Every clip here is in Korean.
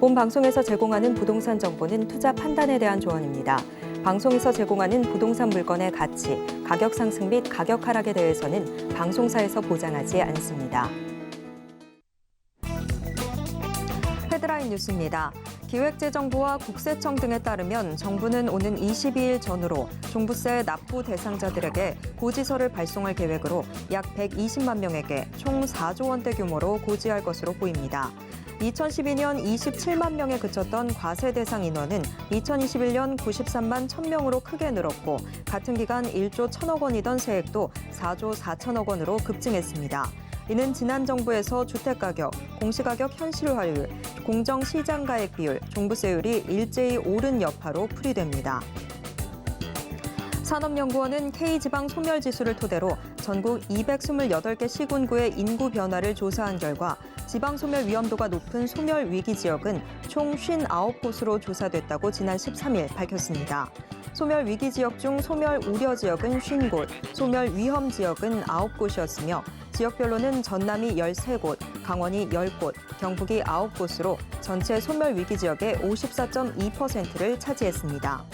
본 방송에서 제공하는 부동산 정보는 투자 판단에 대한 조언입니다. 방송에서 제공하는 부동산 물건의 가치, 가격 상승 및 가격 하락에 대해서는 방송사에서 보장하지 않습니다. 헤드라인 뉴스입니다. 기획재정부와 국세청 등에 따르면 정부는 오는 22일 전후로 종부세 납부 대상자들에게 고지서를 발송할 계획으로 약 120만 명에게 총 4조 원대 규모로 고지할 것으로 보입니다. 2012년 27만 명에 그쳤던 과세 대상 인원은 2021년 93만 1,000명으로 크게 늘었고 같은 기간 1조 1,000억 원이던 세액도 4조 4천억 원으로 급증했습니다. 이는 지난 정부에서 주택가격, 공시가격 현실화율, 공정시장가액 비율, 종부세율이 일제히 오른 여파로 풀이됩니다. 산업연구원은 K지방 소멸지수를 토대로 전국 228개 시군구의 인구 변화를 조사한 결과 지방 소멸 위험도가 높은 소멸 위기 지역은 총 59곳으로 조사됐다고 지난 13일 밝혔습니다. 소멸 위기 지역 중 소멸 우려 지역은 50곳, 소멸 위험 지역은 9곳이었으며 지역별로는 전남이 13곳, 강원이 10곳, 경북이 9곳으로 전체 소멸 위기 지역의 54.2%를 차지했습니다.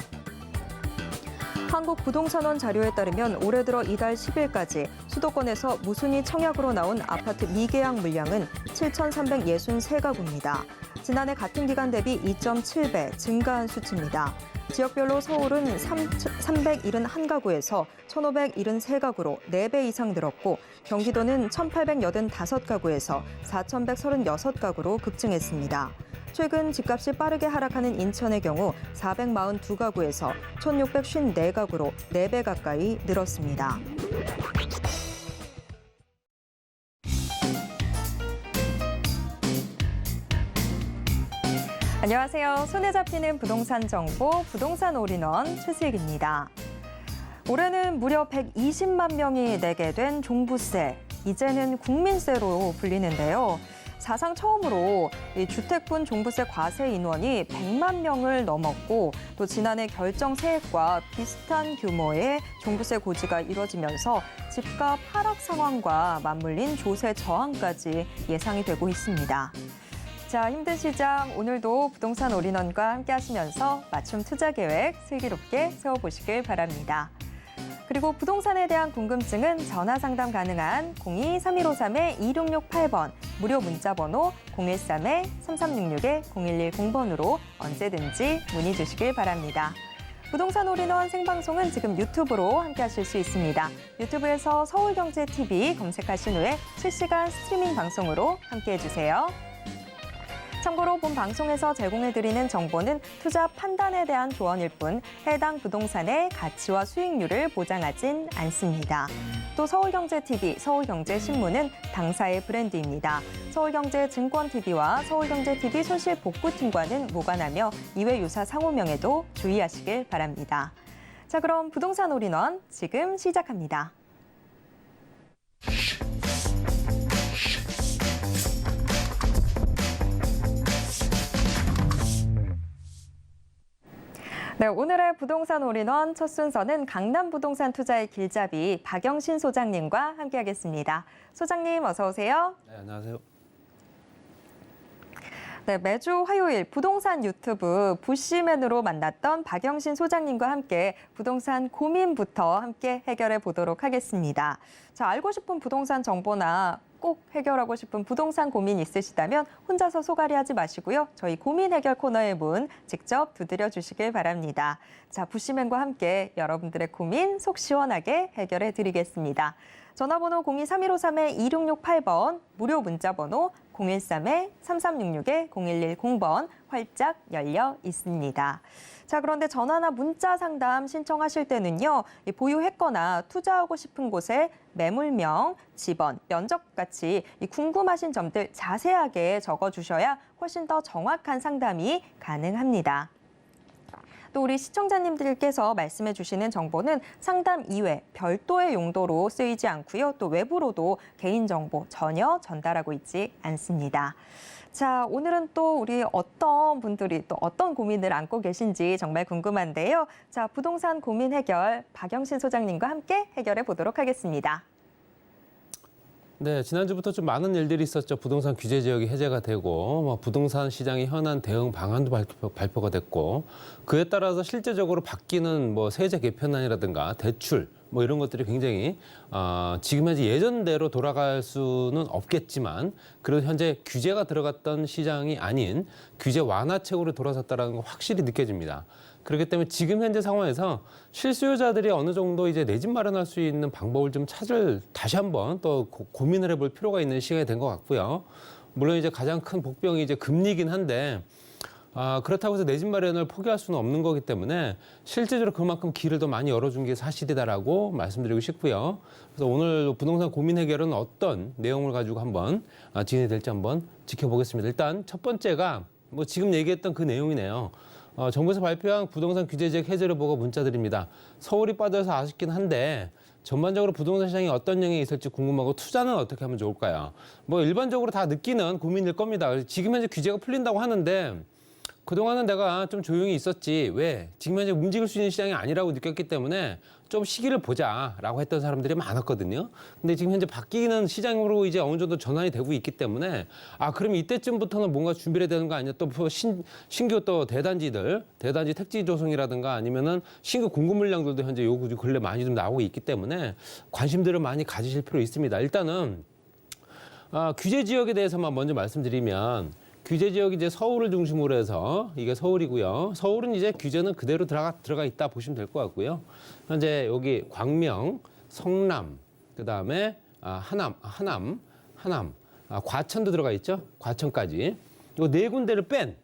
한국부동산원 자료에 따르면 올해 들어 이달 10일까지 수도권에서 무순위 청약으로 나온 아파트 미계약 물량은 7,363가구입니다. 지난해 같은 기간 대비 2.7배 증가한 수치입니다. 지역별로 서울은 371가구에서 1,573가구로 4배 이상 늘었고 경기도는 1,885가구에서 4,136가구로 급증했습니다. 최근 집값이 빠르게 하락하는 인천의 경우 442가구에서 1,654가구로 4배 가까이 늘었습니다. 안녕하세요. 손에 잡히는 부동산 정보, 부동산 올인원 최수익입니다. 올해는 무려 120만 명이 내게 된 종부세, 이제는 국민세로 불리는데요. 사상 처음으로 이 주택분 종부세 과세 인원이 100만 명을 넘었고 또 지난해 결정 세액과 비슷한 규모의 종부세 고지가 이뤄지면서 집값 하락 상황과 맞물린 조세 저항까지 예상이 되고 있습니다. 자, 힘든 시장 오늘도 부동산 올인원과 함께 하시면서 맞춤 투자 계획 슬기롭게 세워보시길 바랍니다. 그리고 부동산에 대한 궁금증은 전화 상담 가능한 02-3153-2668번, 무료 문자 번호 013-3366-0110번으로 언제든지 문의 주시길 바랍니다. 부동산 올인원 생방송은 지금 유튜브로 함께 하실 수 있습니다. 유튜브에서 서울경제TV 검색하신 후에 실시간 스트리밍 방송으로 함께 해주세요. 참고로 본 방송에서 제공해드리는 정보는 투자 판단에 대한 조언일 뿐 해당 부동산의 가치와 수익률을 보장하진 않습니다. 또 서울경제TV, 서울경제신문은 당사의 브랜드입니다. 서울경제증권TV와 서울경제TV 손실복구팀과는 무관하며 이외 유사 상호명에도 주의하시길 바랍니다. 자, 그럼 부동산 올인원 지금 시작합니다. 네, 오늘의 부동산 올인원 첫 순서는 강남 부동산 투자의 길잡이 박영신 소장님과 함께하겠습니다. 소장님 어서 오세요. 네, 안녕하세요. 네, 매주 화요일 부동산 유튜브 부시맨으로 만났던 박영신 소장님과 함께 부동산 고민부터 함께 해결해 보도록 하겠습니다. 자, 알고 싶은 부동산 정보나 꼭 해결하고 싶은 부동산 고민 있으시다면 혼자서 소갈이하지 마시고요. 저희 고민 해결 코너의 문 직접 두드려 주시길 바랍니다. 자, 부시맨과 함께 여러분들의 고민 속 시원하게 해결해 드리겠습니다. 전화번호 02-3153-2668번, 무료 문자번호 013-3366-0110번 활짝 열려 있습니다. 자, 그런데 전화나 문자 상담 신청하실 때는요, 보유했거나 투자하고 싶은 곳의 매물명, 지번, 면적 같이 궁금하신 점들 자세하게 적어주셔야 훨씬 더 정확한 상담이 가능합니다. 또 우리 시청자님들께서 말씀해 주시는 정보는 상담 이외 별도의 용도로 쓰이지 않고요. 또 외부로도 개인정보 전혀 전달하고 있지 않습니다. 자, 오늘은 또 우리 어떤 분들이 또 어떤 고민을 안고 계신지 정말 궁금한데요. 자, 부동산 고민 해결 박영신 소장님과 함께 해결해 보도록 하겠습니다. 네, 지난주부터 좀 많은 일들이 있었죠. 부동산 규제 지역이 해제가 되고, 부동산 시장의 현안 대응 방안도 발표가 됐고, 그에 따라서 실제적으로 바뀌는 세제 개편안이라든가 대출 이런 것들이 굉장히 지금 현재 예전대로 돌아갈 수는 없겠지만, 그래도 현재 규제가 들어갔던 시장이 아닌 규제 완화책으로 돌아섰다는 거 확실히 느껴집니다. 그렇기 때문에 지금 현재 상황에서 실수요자들이 어느 정도 이제 내 집 마련할 수 있는 방법을 좀 다시 한번 또 고민을 해볼 필요가 있는 시간이 된 것 같고요. 물론 이제 가장 큰 복병이 이제 금리긴 한데, 그렇다고 해서 내 집 마련을 포기할 수는 없는 거기 때문에 실제적으로 그만큼 길을 더 많이 열어준 게 사실이다라고 말씀드리고 싶고요. 그래서 오늘 부동산 고민 해결은 어떤 내용을 가지고 한번 진행이 될지 한번 지켜보겠습니다. 일단 첫 번째가 지금 얘기했던 그 내용이네요. 정부에서 발표한 부동산 규제 지역 해제를 보고 문자드립니다. 서울이 빠져서 아쉽긴 한데 전반적으로 부동산 시장에 어떤 영향이 있을지 궁금하고 투자는 어떻게 하면 좋을까요? 일반적으로 다 느끼는 고민일 겁니다. 지금 현재 규제가 풀린다고 하는데 그동안은 내가 좀 조용히 있었지. 왜? 지금 현재 움직일 수 있는 시장이 아니라고 느꼈기 때문에 좀 시기를 보자라고 했던 사람들이 많았거든요. 근데 지금 현재 바뀌는 시장으로 이제 어느 정도 전환이 되고 있기 때문에 그럼 이때쯤부터는 뭔가 준비를 해야 되는 거 아니냐. 또 신규 또 대단지 택지 조성이라든가 아니면은 신규 공급 물량들도 현재 요 근래 많이 좀 나오고 있기 때문에 관심들을 많이 가지실 필요 있습니다. 일단은 규제 지역에 대해서만 먼저 말씀드리면 규제 지역이 이제 서울을 중심으로 해서 이게 서울이고요. 서울은 이제 규제는 그대로 들어가 있다 보시면 될 것 같고요. 현재 여기 광명, 성남, 그다음에 하남, 과천도 들어가 있죠. 과천까지. 이 네 군데를 뺀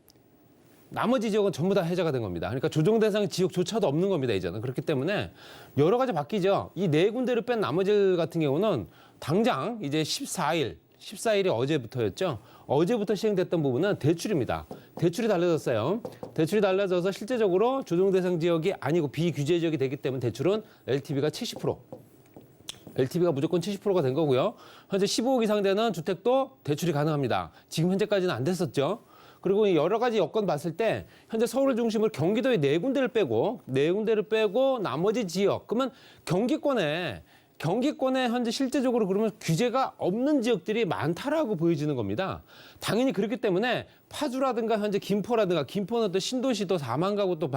나머지 지역은 전부 다 해제가 된 겁니다. 그러니까 조정 대상 지역조차도 없는 겁니다, 이제는. 그렇기 때문에 여러 가지 바뀌죠. 이 네 군데를 뺀 나머지 같은 경우는 당장 이제 14일이 어제부터였죠. 어제부터 시행됐던 부분은 대출입니다. 대출이 달라졌어요. 대출이 달라져서 실제적으로 조정 대상 지역이 아니고 비규제 지역이 되기 때문에 대출은 LTV가 70%. LTV가 무조건 70%가 된 거고요. 현재 15억 이상 되는 주택도 대출이 가능합니다. 지금 현재까지는 안 됐었죠. 그리고 여러 가지 여건 봤을 때 현재 서울을 중심으로 경기도의 네 군데를 빼고 나머지 지역, 그러면 경기권에 현재 실제적으로 그러면 규제가 없는 지역들이 많다라고 보여지는 겁니다. 당연히 그렇기 때문에 파주라든가 현재 김포는 또 신도시도 4만 가구 또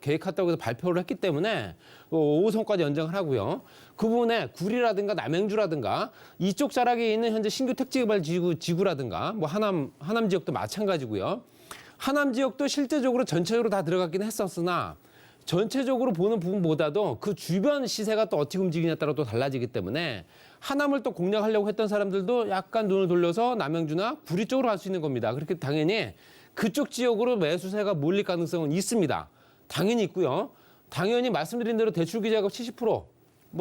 계획했다고 해서 발표를 했기 때문에 5호선까지 연장을 하고요. 그 부분에 구리라든가 남양주라든가 이쪽 자락에 있는 현재 신규 택지개발 지구라든가 하남 지역도 마찬가지고요. 하남 지역도 실제적으로 전체적으로 다 들어갔긴 했었으나 전체적으로 보는 부분보다도 그 주변 시세가 또 어떻게 움직이냐에 따라 또 달라지기 때문에 하남을 또 공략하려고 했던 사람들도 약간 눈을 돌려서 남양주나 구리 쪽으로 갈 수 있는 겁니다. 그렇게 당연히 그쪽 지역으로 매수세가 몰릴 가능성은 있습니다. 당연히 있고요. 당연히 말씀드린 대로 대출 규제가 70%,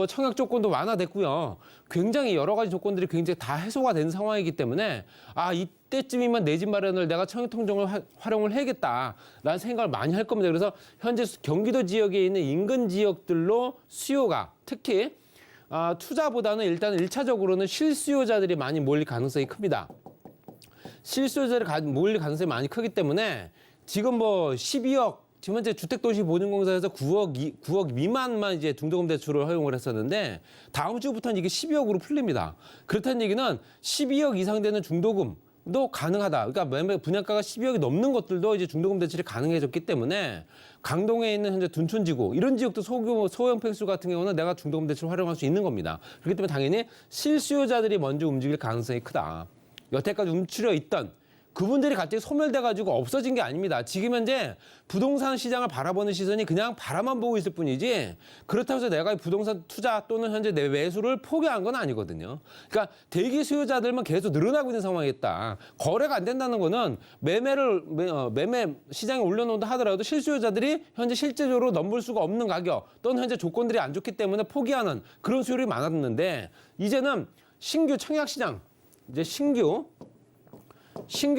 청약 조건도 완화됐고요. 굉장히 여러 가지 조건들이 굉장히 다 해소가 된 상황이기 때문에 이때쯤이면 내 집 마련을 내가 청약통장을 활용을 해야겠다라는 생각을 많이 할 겁니다. 그래서 현재 경기도 지역에 있는 인근 지역들로 수요가 특히 투자보다는 일단 1차적으로는 실수요자들이 많이 몰릴 가능성이 큽니다. 실수요자들이 몰릴 가능성이 많이 크기 때문에 지금 12억 지금 현재 주택도시보증공사에서 9억 미만만 이제 중도금 대출을 허용을 했었는데 다음 주부터는 이게 12억으로 풀립니다. 그렇다는 얘기는 12억 이상 되는 중도금도 가능하다. 그러니까 매매 분양가가 12억이 넘는 것들도 이제 중도금 대출이 가능해졌기 때문에 강동에 있는 현재 둔촌지구 이런 지역도 소규모 소형 평수 같은 경우는 내가 중도금 대출을 활용할 수 있는 겁니다. 그렇기 때문에 당연히 실수요자들이 먼저 움직일 가능성이 크다. 여태까지 움츠려 있던 그분들이 갑자기 소멸돼가지고 없어진 게 아닙니다. 지금 현재 부동산 시장을 바라보는 시선이 그냥 바라만 보고 있을 뿐이지 그렇다고 해서 내가 부동산 투자 또는 현재 내 매수를 포기한 건 아니거든요. 그러니까 대기 수요자들만 계속 늘어나고 있는 상황이겠다. 거래가 안 된다는 거는 매매 시장에 올려놓는다 하더라도 실수요자들이 현재 실제적으로 넘볼 수가 없는 가격 또는 현재 조건들이 안 좋기 때문에 포기하는 그런 수요들이 많았는데 이제는 신규 청약시장, 이제 신규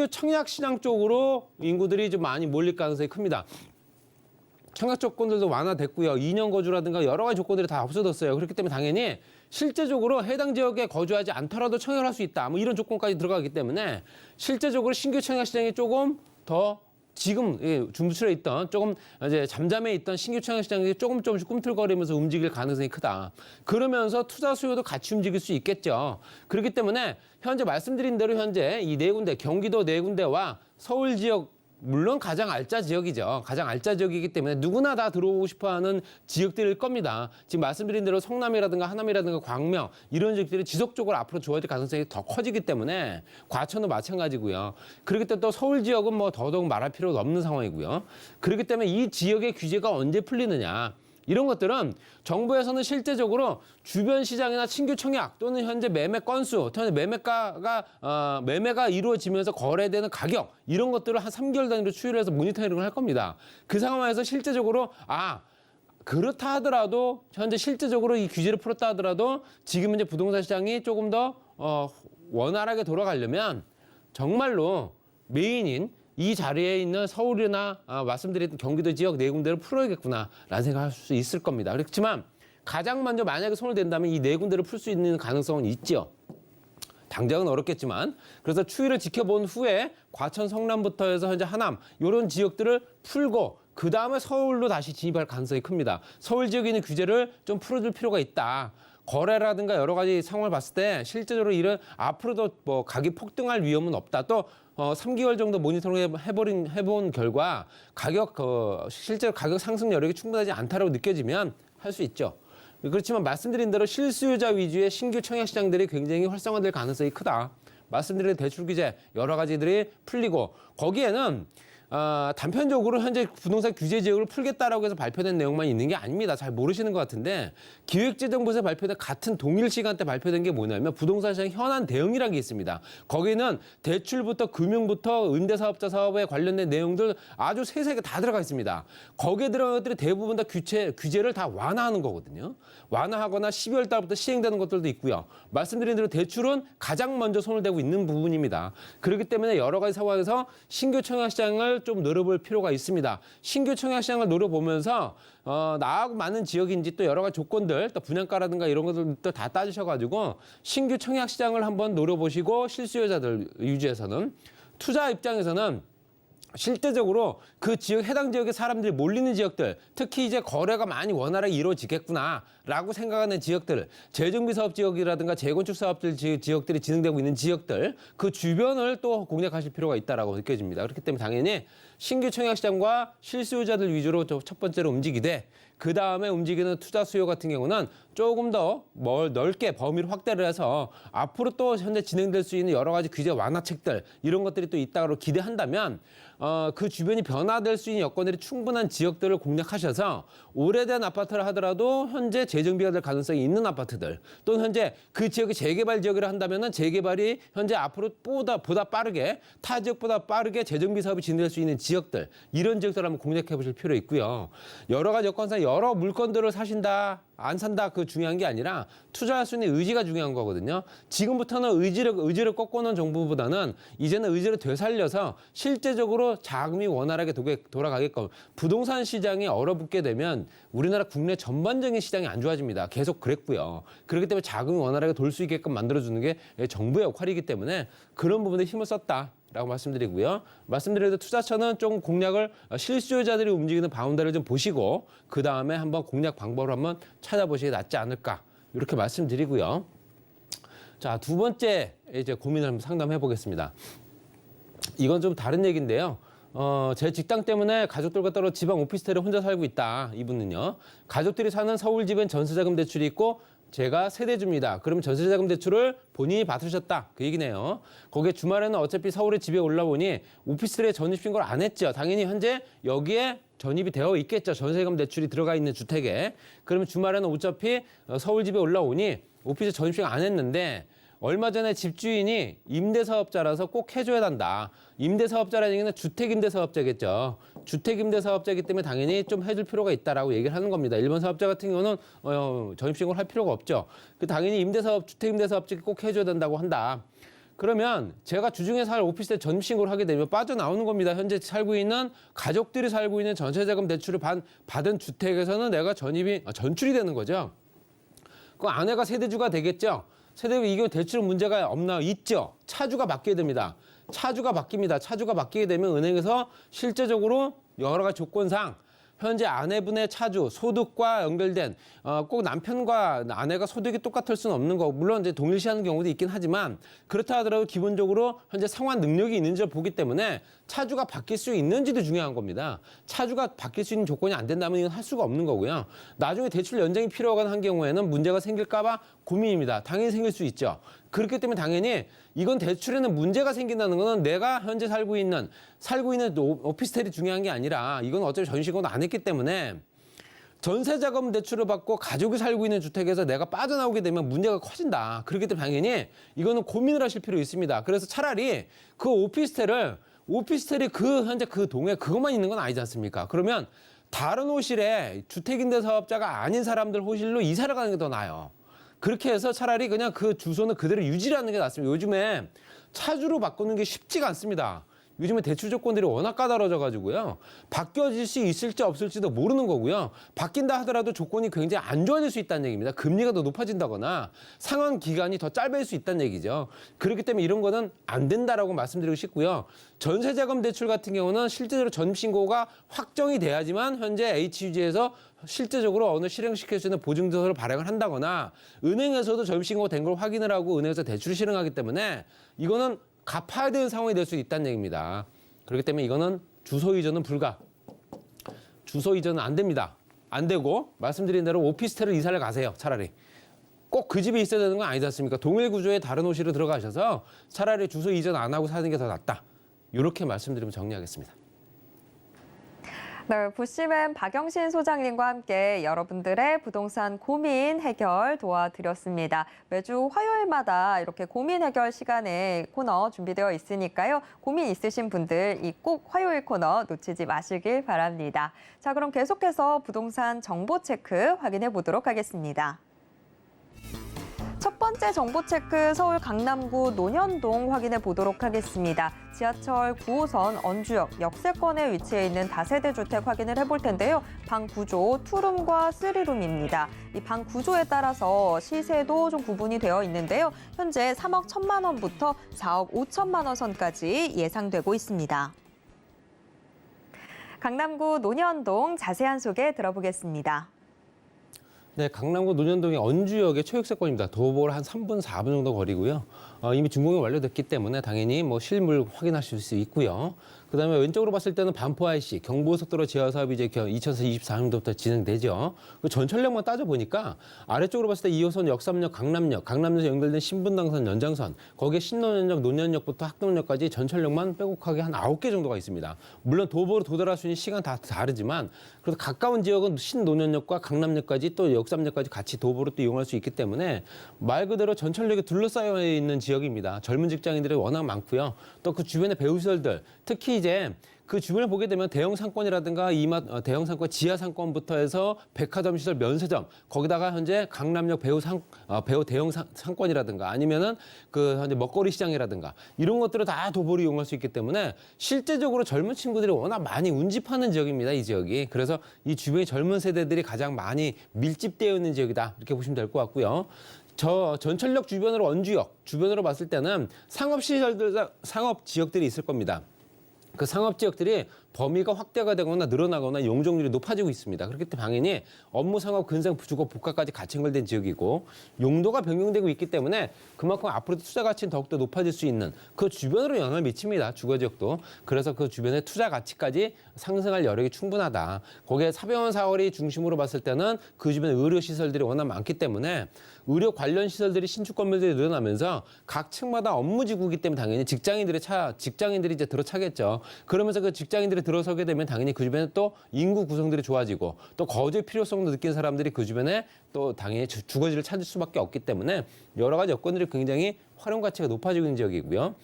청약시장 쪽으로 인구들이 좀 많이 몰릴 가능성이 큽니다. 청약 조건들도 완화됐고요. 2년 거주라든가 여러 가지 조건들이 다 없어졌어요. 그렇기 때문에 당연히 실제적으로 해당 지역에 거주하지 않더라도 청약을 할 수 있다. 이런 조건까지 들어가기 때문에 실제적으로 신규 청약시장이 조금 더 지금 중부출에 있던 조금 이제 잠잠해 있던 신규 청약시장이 조금씩 꿈틀거리면서 움직일 가능성이 크다. 그러면서 투자 수요도 같이 움직일 수 있겠죠. 그렇기 때문에 현재 말씀드린 대로 현재 이 네 군데, 경기도 네 군데와 서울 지역, 물론 가장 알짜 지역이죠. 가장 알짜 지역이기 때문에 누구나 다 들어오고 싶어하는 지역들일 겁니다. 지금 말씀드린 대로 성남이라든가 하남이라든가 광명 이런 지역들이 지속적으로 앞으로 좋아질 가능성이 더 커지기 때문에 과천도 마찬가지고요. 그렇기 때문에 또 서울 지역은 뭐 더더욱 말할 필요가 없는 상황이고요. 그렇기 때문에 이 지역의 규제가 언제 풀리느냐. 이런 것들은 정부에서는 실제적으로 주변 시장이나 신규 청약 또는 현재 매매 건수, 또는 매매가 이루어지면서 거래되는 가격 이런 것들을 한 3개월 단위로 추이를 해서 모니터링을 할 겁니다. 그 상황에서 실제적으로 그렇다 하더라도 현재 실제적으로 이 규제를 풀었다 하더라도 지금 이제 부동산 시장이 조금 더 원활하게 돌아가려면 정말로 메인인 이 자리에 있는 서울이나 말씀드린 경기도 지역 네 군데를 풀어야겠구나라는 생각을 할 수 있을 겁니다. 그렇지만 가장 먼저 만약에 손을 댄다면 이 네 군데를 풀 수 있는 가능성은 있죠. 당장은 어렵겠지만 그래서 추이를 지켜본 후에 과천, 성남부터 해서 현재 하남 이런 지역들을 풀고 그 다음에 서울로 다시 진입할 가능성이 큽니다. 서울 지역에 있는 규제를 좀 풀어줄 필요가 있다. 거래라든가 여러 가지 상황을 봤을 때 실제적으로 이런 앞으로도 뭐 가격이 폭등할 위험은 없다. 또 3개월 정도 모니터링 해본 결과 실제로 가격 상승 여력이 충분하지 않다고 느껴지면 할 수 있죠. 그렇지만 말씀드린 대로 실수요자 위주의 신규 청약 시장들이 굉장히 활성화될 가능성이 크다. 말씀드린 대출 규제 여러 가지들이 풀리고 거기에는 단편적으로 현재 부동산 규제 지역을 풀겠다라고 해서 발표된 내용만 있는 게 아닙니다. 잘 모르시는 것 같은데 기획재정부에서 발표된 같은 동일 시간대 발표된 게 뭐냐면 부동산 시장 현안 대응이라는 게 있습니다. 거기는 대출부터 금융부터 임대사업자 사업에 관련된 내용들 아주 세세하게 다 들어가 있습니다. 거기에 들어간 것들이 대부분 다 규제를 다 완화하는 거거든요. 완화하거나 12월 달부터 시행되는 것들도 있고요. 말씀드린 대로 대출은 가장 먼저 손을 대고 있는 부분입니다. 그렇기 때문에 여러 가지 상황에서 신규 청약 시장을 좀 노려볼 필요가 있습니다. 신규 청약 시장을 노려보면서 나하고 맞는 지역인지 또 여러 가지 조건들, 또 분양가라든가 이런 것들도 다 따지셔가지고 신규 청약 시장을 한번 노려보시고 실수요자들 위주에서는 투자 입장에서는 실제적으로 그 지역 해당 지역에 사람들이 몰리는 지역들, 특히 이제 거래가 많이 원활하게 이루어지겠구나라고 생각하는 지역들, 재정비 사업 지역이라든가 재건축 사업들 지역들이 진행되고 있는 지역들, 그 주변을 또 공략하실 필요가 있다라고 느껴집니다. 그렇기 때문에 당연히 신규 청약 시장과 실수요자들 위주로 첫 번째로 움직이되 그 다음에 움직이는 투자 수요 같은 경우는 조금 더 넓게 범위를 확대를 해서 앞으로 또 현재 진행될 수 있는 여러 가지 규제 완화책들 이런 것들이 또 있다고 기대한다면 그 주변이 변화될 수 있는 여건들이 충분한 지역들을 공략하셔서 오래된 아파트를 하더라도 현재 재정비가 될 가능성이 있는 아파트들 또는 현재 그 지역이 재개발 지역이라 한다면은 재개발이 현재 앞으로 보다 빠르게 타 지역보다 빠르게 재정비 사업이 진행될 수 있는 지역들 이런 지역들을 한번 공략해 보실 필요 있고요. 여러 가지 여건상 여러 물건들을 사신다 안 산다 그 중요한 게 아니라 투자할 수 있는 의지가 중요한 거거든요. 지금부터는 의지를 꺾어놓은 정부보다는 이제는 의지를 되살려서 실제적으로 자금이 원활하게 돌아가게끔 부동산 시장이 얼어붙게 되면 우리나라 국내 전반적인 시장이 안 좋아집니다. 계속 그랬고요. 그렇기 때문에 자금이 원활하게 돌 수 있게끔 만들어주는 게 정부의 역할이기 때문에 그런 부분에 힘을 썼다라고 말씀드리고요. 말씀드려도 투자처는 좀 공략을 실수요자들이 움직이는 바운더를 좀 보시고 그 다음에 한번 공략 방법을 한번 찾아보시기 낫지 않을까 이렇게 말씀드리고요. 자, 두 번째 이제 고민을 한번 상담해 보겠습니다. 이건 좀 다른 얘기인데요. 제 직장 때문에 가족들과 따로 지방 오피스텔에 혼자 살고 있다. 이분은요. 가족들이 사는 서울 집엔 전세자금 대출이 있고 제가 세대주입니다. 그러면 전세자금 대출을 본인이 받으셨다. 그 얘기네요. 거기에 주말에는 어차피 서울에 집에 올라오니 오피스텔에 전입신고를 안 했죠. 당연히 현재 여기에 전입이 되어 있겠죠. 전세자금 대출이 들어가 있는 주택에. 그러면 주말에는 어차피 서울 집에 올라오니 오피스텔 전입신고 안 했는데 얼마 전에 집주인이 임대사업자라서 꼭 해줘야 한다. 임대사업자라는 얘기는 주택임대사업자겠죠. 주택임대사업자이기 때문에 당연히 좀 해줄 필요가 있다라고 얘기를 하는 겁니다. 일반 사업자 같은 경우는 전입신고를 할 필요가 없죠. 당연히 주택임대사업자가 꼭 해줘야 된다고 한다. 그러면 제가 주중에 살 오피스텔 전입신고를 하게 되면 빠져나오는 겁니다. 현재 살고 있는 가족들이 살고 있는 전세자금 대출을 받은 주택에서는 내가 전출이 되는 거죠. 그 아내가 세대주가 되겠죠. 세대별 2개월 대출 문제가 없나? 있죠. 차주가 바뀌게 됩니다. 차주가 바뀝니다. 차주가 바뀌게 되면 은행에서 실제적으로 여러 가지 조건상 현재 아내분의 차주, 소득과 연결된 꼭 남편과 아내가 소득이 똑같을 수는 없는 거고 물론 이제 동일시하는 경우도 있긴 하지만 그렇다 하더라도 기본적으로 현재 상환 능력이 있는지를 보기 때문에 차주가 바뀔 수 있는지도 중요한 겁니다. 차주가 바뀔 수 있는 조건이 안 된다면 이건 할 수가 없는 거고요. 나중에 대출 연장이 필요하거나 한 경우에는 문제가 생길까 봐 고민입니다. 당연히 생길 수 있죠. 그렇기 때문에 당연히 이건 대출에는 문제가 생긴다는 거는 내가 현재 살고 있는 오피스텔이 중요한 게 아니라 이건 어차피 전시건도 안 했기 때문에 전세자금 대출을 받고 가족이 살고 있는 주택에서 내가 빠져나오게 되면 문제가 커진다. 그렇기 때문에 당연히 이거는 고민을 하실 필요 있습니다. 그래서 차라리 그 오피스텔이 그 현재 그 동에 그것만 있는 건 아니지 않습니까? 그러면 다른 호실에 주택임대 사업자가 아닌 사람들 호실로 이사를 가는 게 더 나아요. 그렇게 해서 차라리 그냥 그 주소는 그대로 유지를 하는 게 낫습니다. 요즘에 차주로 바꾸는 게 쉽지가 않습니다. 요즘에 대출 조건들이 워낙 까다로워져 가지고요. 바뀌어질 수 있을지 없을지도 모르는 거고요. 바뀐다 하더라도 조건이 굉장히 안 좋아질 수 있다는 얘기입니다. 금리가 더 높아진다거나 상환 기간이 더 짧아질 수 있다는 얘기죠. 그렇기 때문에 이런 거는 안 된다라고 말씀드리고 싶고요. 전세자금 대출 같은 경우는 실제로 전입신고가 확정이 돼야지만 현재 H유지에서 실제적으로 어느 실행시킬 수 있는 보증조서를 발행을 한다거나 은행에서도 전입신고가 된 걸 확인을 하고 은행에서 대출을 실행하기 때문에 이거는 갚아야 되는 상황이 될 수 있다는 얘기입니다. 그렇기 때문에 이거는 주소 이전은 불가. 주소 이전은 안 됩니다. 안 되고 말씀드린 대로 오피스텔을 이사를 가세요. 차라리. 꼭 그 집에 있어야 되는 건 아니지 않습니까? 동일 구조의 다른 호실로 들어가셔서 차라리 주소 이전 안 하고 사는 게 더 낫다. 이렇게 말씀드리면 정리하겠습니다. 네, 부시맨 박영신 소장님과 함께 여러분들의 부동산 고민 해결 도와드렸습니다. 매주 화요일마다 이렇게 고민 해결 시간에 코너 준비되어 있으니까요. 고민 있으신 분들 이 꼭 화요일 코너 놓치지 마시길 바랍니다. 자, 그럼 계속해서 부동산 정보 체크 확인해 보도록 하겠습니다. 첫 번째 정보 체크 서울 강남구 논현동 확인해 보도록 하겠습니다. 지하철 9호선 언주역 역세권에 위치해 있는 다세대 주택 확인을 해볼 텐데요. 방 구조 투룸과 쓰리룸입니다. 이 방 구조에 따라서 시세도 좀 구분이 되어 있는데요. 현재 3억 1천만 원부터 4억 5천만 원 선까지 예상되고 있습니다. 강남구 논현동 자세한 소개 들어보겠습니다. 네, 강남구 논현동의 언주역의 초역세권입니다. 도보로 한 3분, 4분 정도 거리고요. 이미 준공이 완료됐기 때문에 당연히 뭐 실물 확인하실 수 있고요. 그다음에 왼쪽으로 봤을 때는 반포 IC 경부고속도로 지하 사업이 이제 2024년도부터 진행되죠. 그 전철역만 따져 보니까 아래쪽으로 봤을 때 2호선 역삼역, 강남역에서 연결된 신분당선 연장선, 거기에 신논현역, 논현역부터 학동역까지 전철역만 빼곡하게 한 9개 정도가 있습니다. 물론 도보로 도달할 수 있는 시간 다 다르지만 그래도 가까운 지역은 신논현역과 강남역까지 또 역삼역까지 같이 도보로 또 이용할 수 있기 때문에 말 그대로 전철역에 둘러싸여 있는 지역입니다. 젊은 직장인들이 워낙 많고요. 또 그 주변의 배우시설들, 특히 이제 그 주변을 보게 되면 대형 상권이라든가 대형 상권, 지하 상권부터 해서 백화점 시설, 면세점, 거기다가 현재 강남역 배우 대형 상권이라든가 아니면은 그 현재 먹거리 시장이라든가 이런 것들을 다 도보로 이용할 수 있기 때문에 실제적으로 젊은 친구들이 워낙 많이 운집하는 지역입니다. 이 지역이. 그래서 이 주변의 젊은 세대들이 가장 많이 밀집되어 있는 지역이다. 이렇게 보시면 될 것 같고요. 저 전철역 주변으로 언주역 주변으로 봤을 때는 상업 지역들이 있을 겁니다. 그 상업 지역들이 범위가 확대가 되거나 늘어나거나 용적률이 높아지고 있습니다. 그렇기 때문에 당연히 업무, 상업, 근생, 주거, 복합까지 같이 연결된 지역이고 용도가 변경되고 있기 때문에 그만큼 앞으로도 투자 가치는 더욱더 높아질 수 있는 그 주변으로 영향을 미칩니다. 주거 지역도. 그래서 그 주변의 투자 가치까지 상승할 여력이 충분하다. 거기에 사병원 사거리 중심으로 봤을 때는 그 주변에 의료 시설들이 워낙 많기 때문에 의료 관련 시설들이 신축 건물들이 늘어나면서 각 층마다 업무지구이기 때문에 당연히 직장인들이 이제 들어차겠죠. 그러면서 그 직장인들이 들어서게 되면 당연히 그 주변에 또 인구 구성들이 좋아지고 또 거주의 필요성도 느끼는 사람들이 그 주변에 또 당연히 주거지를 찾을 수밖에 없기 때문에 여러 가지 여건들이 굉장히 활용 가치가 높아지고 있는 지역이고요.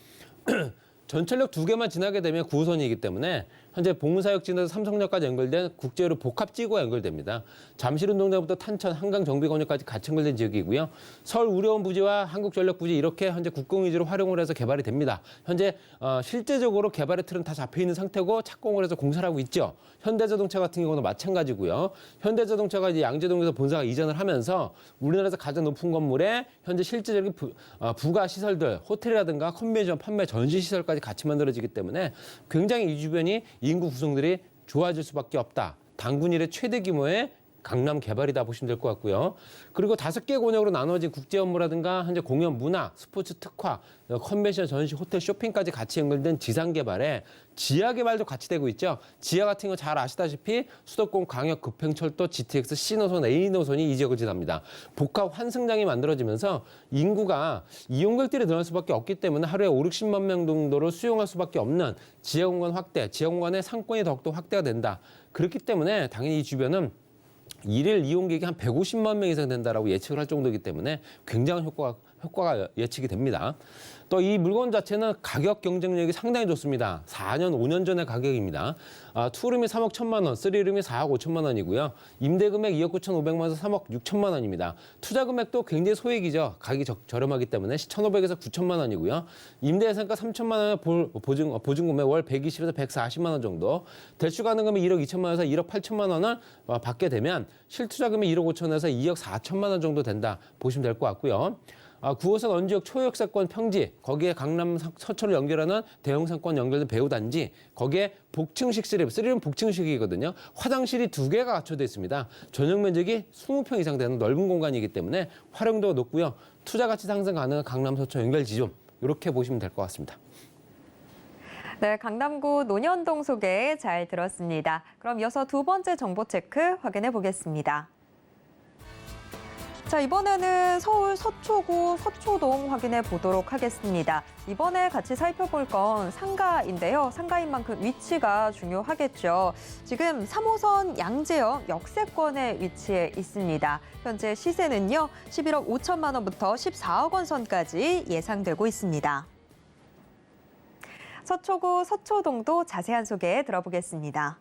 전철역 2개만 지나게 되면 9호선이기 때문에 현재 봉사역진에서 삼성역까지 연결된 국제로 복합지구가 연결됩니다. 잠실운동장부터 탄천, 한강 정비건역까지 같이 연결된 지역이고요. 서울 우려원 부지와 한국전력 부지 이렇게 현재 국공 위주로 활용을 해서 개발이 됩니다. 현재 실제적으로 개발의 틀은 다 잡혀 있는 상태고 착공을 해서 공사를 하고 있죠. 현대자동차 같은 경우는 마찬가지고요. 현대자동차가 이제 양재동에서 본사가 이전을 하면서 우리나라에서 가장 높은 건물에 현재 실제적인 부가 시설들, 호텔이라든가 컨벤션, 판매, 전시 시설까지 같이 만들어지기 때문에 굉장히 이 주변이 인구 구성들이 좋아질 수밖에 없다. 당군 이래 최대 규모의 강남 개발이다 보시면 될 것 같고요. 그리고 5개 권역으로 나눠진 국제 업무라든가 현재 공연, 문화, 스포츠 특화, 컨벤션, 전시, 호텔, 쇼핑까지 같이 연결된 지상 개발에 지하 개발도 같이 되고 있죠. 지하 같은 거 잘 아시다시피 수도권 광역 급행철도 GTX C노선, A노선이 이 지역을 지납니다. 복합 환승장이 만들어지면서 인구가 이용객들이 늘어날 수밖에 없기 때문에 하루에 5, 60만 명 정도를 수용할 수밖에 없는 지하 공간 확대, 지하 공간의 상권이 더욱더 확대가 된다. 그렇기 때문에 당연히 이 주변은 일일 이용객이 한 150만 명 이상 된다라고 예측을 할 정도이기 때문에 굉장한 효과가 예측이 됩니다. 또 이 물건 자체는 가격 경쟁력이 상당히 좋습니다. 4년, 5년 전의 가격입니다. 투룸이 3억 1천만 원, 3룸이 4억 5천만 원이고요. 임대 금액 2억 9천5백만 원에서 3억 6천만 원입니다. 투자 금액도 굉장히 소액이죠. 가격이 저렴하기 때문에 1,500에서 9천만 원이고요. 임대 예상가 3천만 원의 보증 금액 월 120에서 140만 원 정도. 대출 가능 금액 1억 2천만 원에서 1억 8천만 원을 받게 되면 실투자 금액 1억 5천에서 2억 4천만 원 정도 된다 보시면 될 것 같고요. 9호선 원주역 초역세권 평지, 거기에 강남 서초를 연결하는 대형 상권 연결된 배우단지, 거기에 복층식 3룸 복층식이거든요. 화장실이 2개가 갖춰져 있습니다. 전용 면적이 20평 이상 되는 넓은 공간이기 때문에 활용도가 높고요. 투자 가치 상승 가능한 강남 서초 연결 지점, 이렇게 보시면 될 것 같습니다. 네, 강남구 논현동 소개 잘 들었습니다. 그럼 이어서 두 번째 정보 체크 확인해 보겠습니다. 자, 이번에는 서울 서초구 서초동 확인해 보도록 하겠습니다. 이번에 같이 살펴볼 건 상가인데요. 상가인 만큼 위치가 중요하겠죠. 지금 3호선 양재역 역세권에 위치해 있습니다. 현재 시세는요, 11억 5천만 원부터 14억 원 선까지 예상되고 있습니다. 서초구 서초동도 자세한 소개 들어보겠습니다.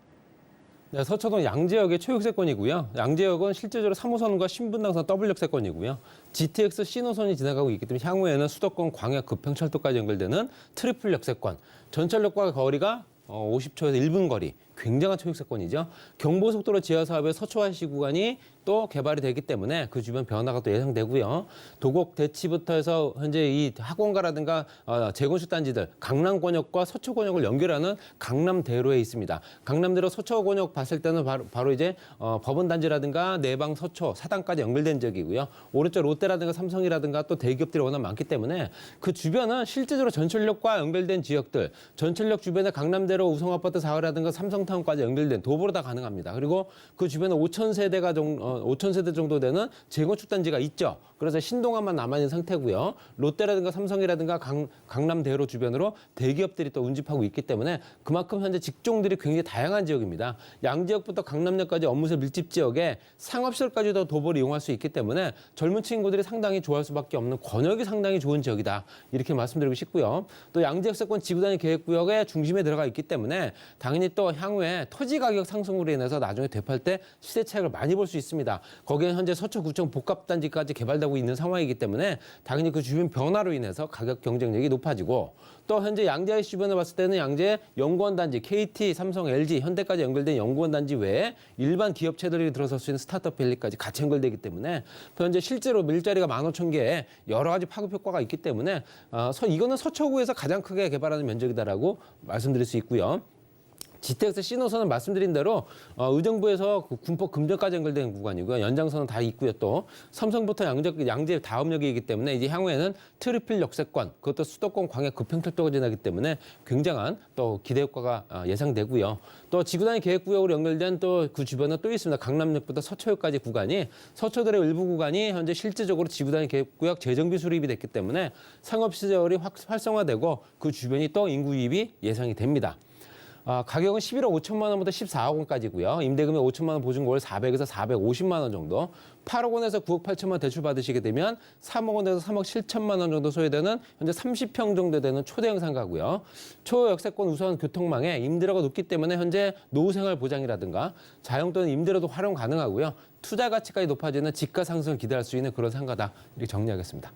네, 서초동 양재역의 초역세권이고요. 양재역은 실제적으로 3호선과 신분당선 더블역세권이고요. GTX C노선이 지나가고 있기 때문에 향후에는 수도권 광역 급행철도까지 연결되는 트리플 역세권. 전철역과 거리가 50초에서 1분 거리. 굉장한 초역세권이죠. 경부고속도로 지하사업의 서초화시 구간이 또 개발이 되기 때문에 그 주변 변화가 또 예상되고요. 도곡 대치부터 해서 현재 이 학원가라든가 재건축 단지들, 강남권역과 서초권역을 연결하는 강남대로에 있습니다. 강남대로 서초권역 봤을 때는 바로 이제 법원단지라든가 내방 서초, 사당까지 연결된 지역이고요. 오른쪽 롯데라든가 삼성이라든가 또 대기업들이 워낙 많기 때문에 그 주변은 실제적으로 전철역과 연결된 지역들, 전철역 주변에 강남대로 우성아파트 4호라든가 삼성타운까지 연결된 도보로 다 가능합니다. 그리고 그 주변에 5,000세대 정도 되는 재건축 단지가 있죠. 그래서 신동안만 남아있는 상태고요. 롯데라든가 삼성이라든가 강남대로 주변으로 대기업들이 또 운집하고 있기 때문에 그만큼 현재 직종들이 굉장히 다양한 지역입니다. 양지역부터 강남역까지 업무세 밀집 지역에 상업시설까지도 도보를 이용할 수 있기 때문에 젊은 친구들이 상당히 좋아할 수밖에 없는 권역이 상당히 좋은 지역이다. 이렇게 말씀드리고 싶고요. 또 양지역세권 지구단위 계획구역의 중심에 들어가 있기 때문에 당연히 또 향후에 토지 가격 상승으로 인해서 나중에 되팔 때 시세 차익을 많이 볼 수 있습니다. 거기에 현재 서초구청 복합단지까지 개발되고 있는 상황이기 때문에 당연히 그 주변 변화로 인해서 가격 경쟁력이 높아지고 또 현재 양재 주변을 봤을 때는 양재 연구원 단지, KT, 삼성, LG, 현대까지 연결된 연구원 단지 외에 일반 기업체들이 들어설 수 있는 스타트업 밸리까지 같이 연결되기 때문에 또 현재 실제로 일자리가 15,000개의 여러 가지 파급 효과가 있기 때문에 이거는 서초구에서 가장 크게 개발하는 면적이다라고 말씀드릴 수 있고요. GTX C노선은 말씀드린 대로 의정부에서 군포 금정까지 연결되는 구간이고요. 연장선은 다 있고요. 또 삼성부터 양재 다음역이기 때문에 이제 향후에는 트리플 역세권, 그것도 수도권 광역 급행철도가 지나기 때문에 굉장한 또 기대 효과가 예상되고요. 또 지구단위 계획구역으로 연결된 또 그 주변에 또 있습니다. 강남역부터 서초역까지 구간이 서초들의 일부 구간이 현재 실질적으로 지구단위 계획구역 재정비 수립이 됐기 때문에 상업시설이 활성화되고 그 주변이 또 인구 유입이 예상이 됩니다. 가격은 11억 5천만 원부터 14억 원까지고요. 임대금액 5천만 원 보증금 월 400에서 450만 원 정도. 8억 원에서 9억 8천만 원 대출 받으시게 되면 3억 원에서 3억 7천만 원 정도 소요되는 현재 30평 정도 되는 초대형 상가고요. 초역세권 우선 교통망에 임대료가 높기 때문에 현재 노후생활 보장이라든가 자영 또는 임대료도 활용 가능하고요. 투자 가치까지 높아지는 집가 상승을 기대할 수 있는 그런 상가다. 이렇게 정리하겠습니다.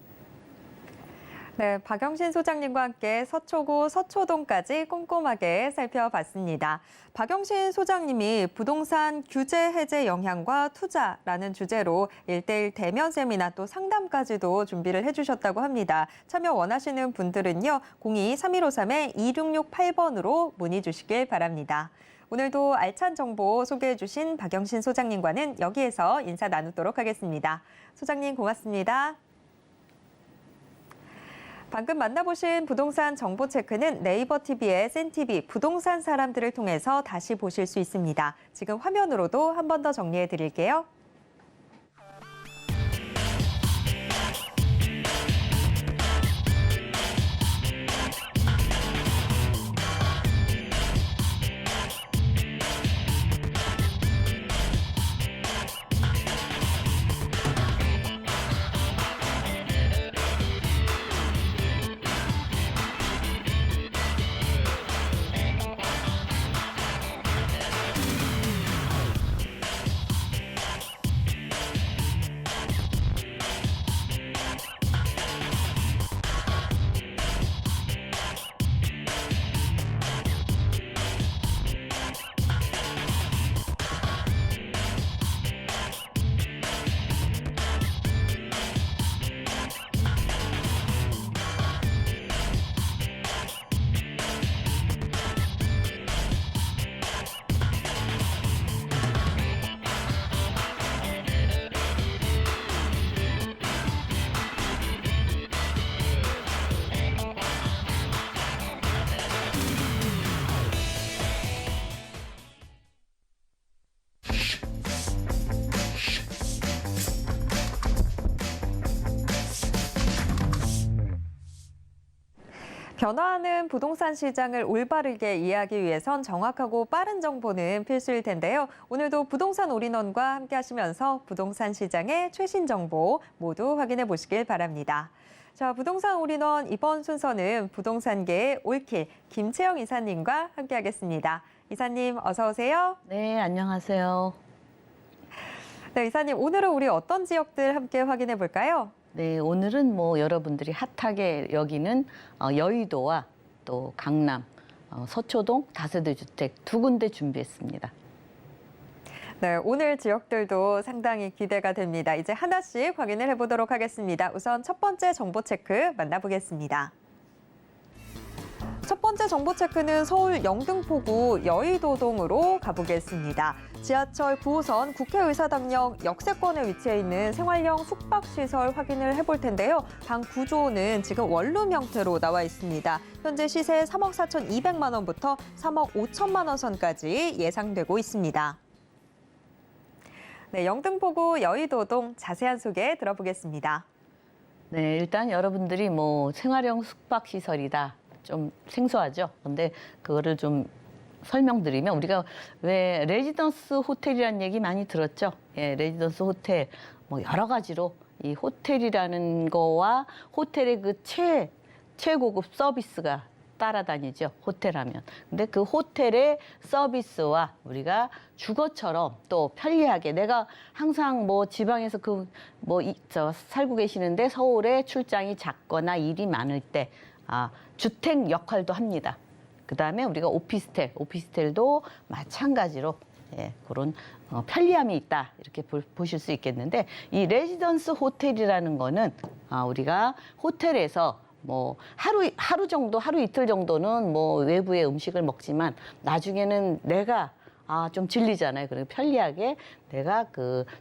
네, 박영신 소장님과 함께 서초구 서초동까지 꼼꼼하게 살펴봤습니다. 박영신 소장님이 부동산 규제 해제 영향과 투자라는 주제로 1:1 대면 세미나 또 상담까지도 준비를 해주셨다고 합니다. 참여 원하시는 분들은요, 02-3153-2668번으로 문의 주시길 바랍니다. 오늘도 알찬 정보 소개해 주신 박영신 소장님과는 여기에서 인사 나누도록 하겠습니다. 소장님 고맙습니다. 방금 만나보신 부동산 정보 체크는 네이버 TV의 센TV 부동산 사람들을 통해서 다시 보실 수 있습니다. 지금 화면으로도 한 번 더 정리해 드릴게요. 변화하는 부동산 시장을 올바르게 이해하기 위해선 정확하고 빠른 정보는 필수일 텐데요. 오늘도 부동산 올인원과 함께 하시면서 부동산 시장의 최신 정보 모두 확인해 보시길 바랍니다. 자, 부동산 올인원 이번 순서는 부동산계의 올킬 김채영 이사님과 함께 하겠습니다. 이사님 어서 오세요. 네, 안녕하세요. 네, 이사님 오늘은 우리 어떤 지역들 함께 확인해 볼까요? 네, 오늘은 여러분들이 핫하게 여기는 여의도와 또 강남, 서초동 다세대 주택 두 군데 준비했습니다. 네, 오늘 지역들도 상당히 기대가 됩니다. 이제 하나씩 확인을 해보도록 하겠습니다. 우선 첫 번째 정보 체크 만나보겠습니다. 첫 번째 정보 체크는 서울 영등포구 여의도동으로 가보겠습니다. 지하철 9호선 국회의사당역 역세권에 위치해 있는 생활형 숙박시설 확인을 해볼 텐데요. 방 구조는 지금 원룸 형태로 나와 있습니다. 현재 시세 3억 4,200만 원부터 3억 5천만 원 선까지 예상되고 있습니다. 네, 영등포구 여의도동 자세한 소개 들어보겠습니다. 네, 일단 여러분들이 생활형 숙박시설이다. 좀 생소하죠. 근데 그거를 좀 설명드리면 우리가 왜 레지던스 호텔이라는 얘기 많이 들었죠. 예, 레지던스 호텔 여러 가지로 이 호텔이라는 거와 호텔의 그 최고급 서비스가 따라다니죠. 호텔하면. 근데 그 호텔의 서비스와 우리가 주거처럼 또 편리하게 내가 항상 지방에서 살고 계시는데 서울에 출장이 잦거나 일이 많을 때 주택 역할도 합니다. 그다음에 우리가 오피스텔도 마찬가지로 그런 편리함이 있다 이렇게 보실 수 있겠는데 이 레지던스 호텔이라는 거는 우리가 호텔에서 하루 정도, 하루 이틀 정도는 외부의 음식을 먹지만 나중에는 내가 좀 질리잖아요. 그리고 편리하게 내가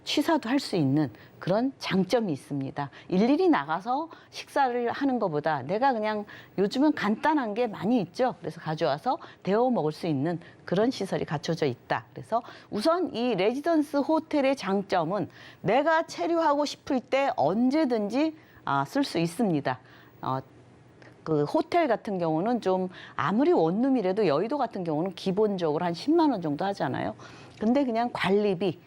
취사도 할 수 있는 그런 장점이 있습니다. 일일이 나가서 식사를 하는 것보다 내가 그냥 요즘은 간단한 게 많이 있죠. 그래서 가져와서 데워 먹을 수 있는 그런 시설이 갖춰져 있다. 그래서 우선 이 레지던스 호텔의 장점은 내가 체류하고 싶을 때 언제든지 쓸 수 있습니다. 그 호텔 같은 경우는 좀 아무리 원룸이라도 여의도 같은 경우는 기본적으로 한 10만 원 정도 하잖아요. 근데 그냥 관리비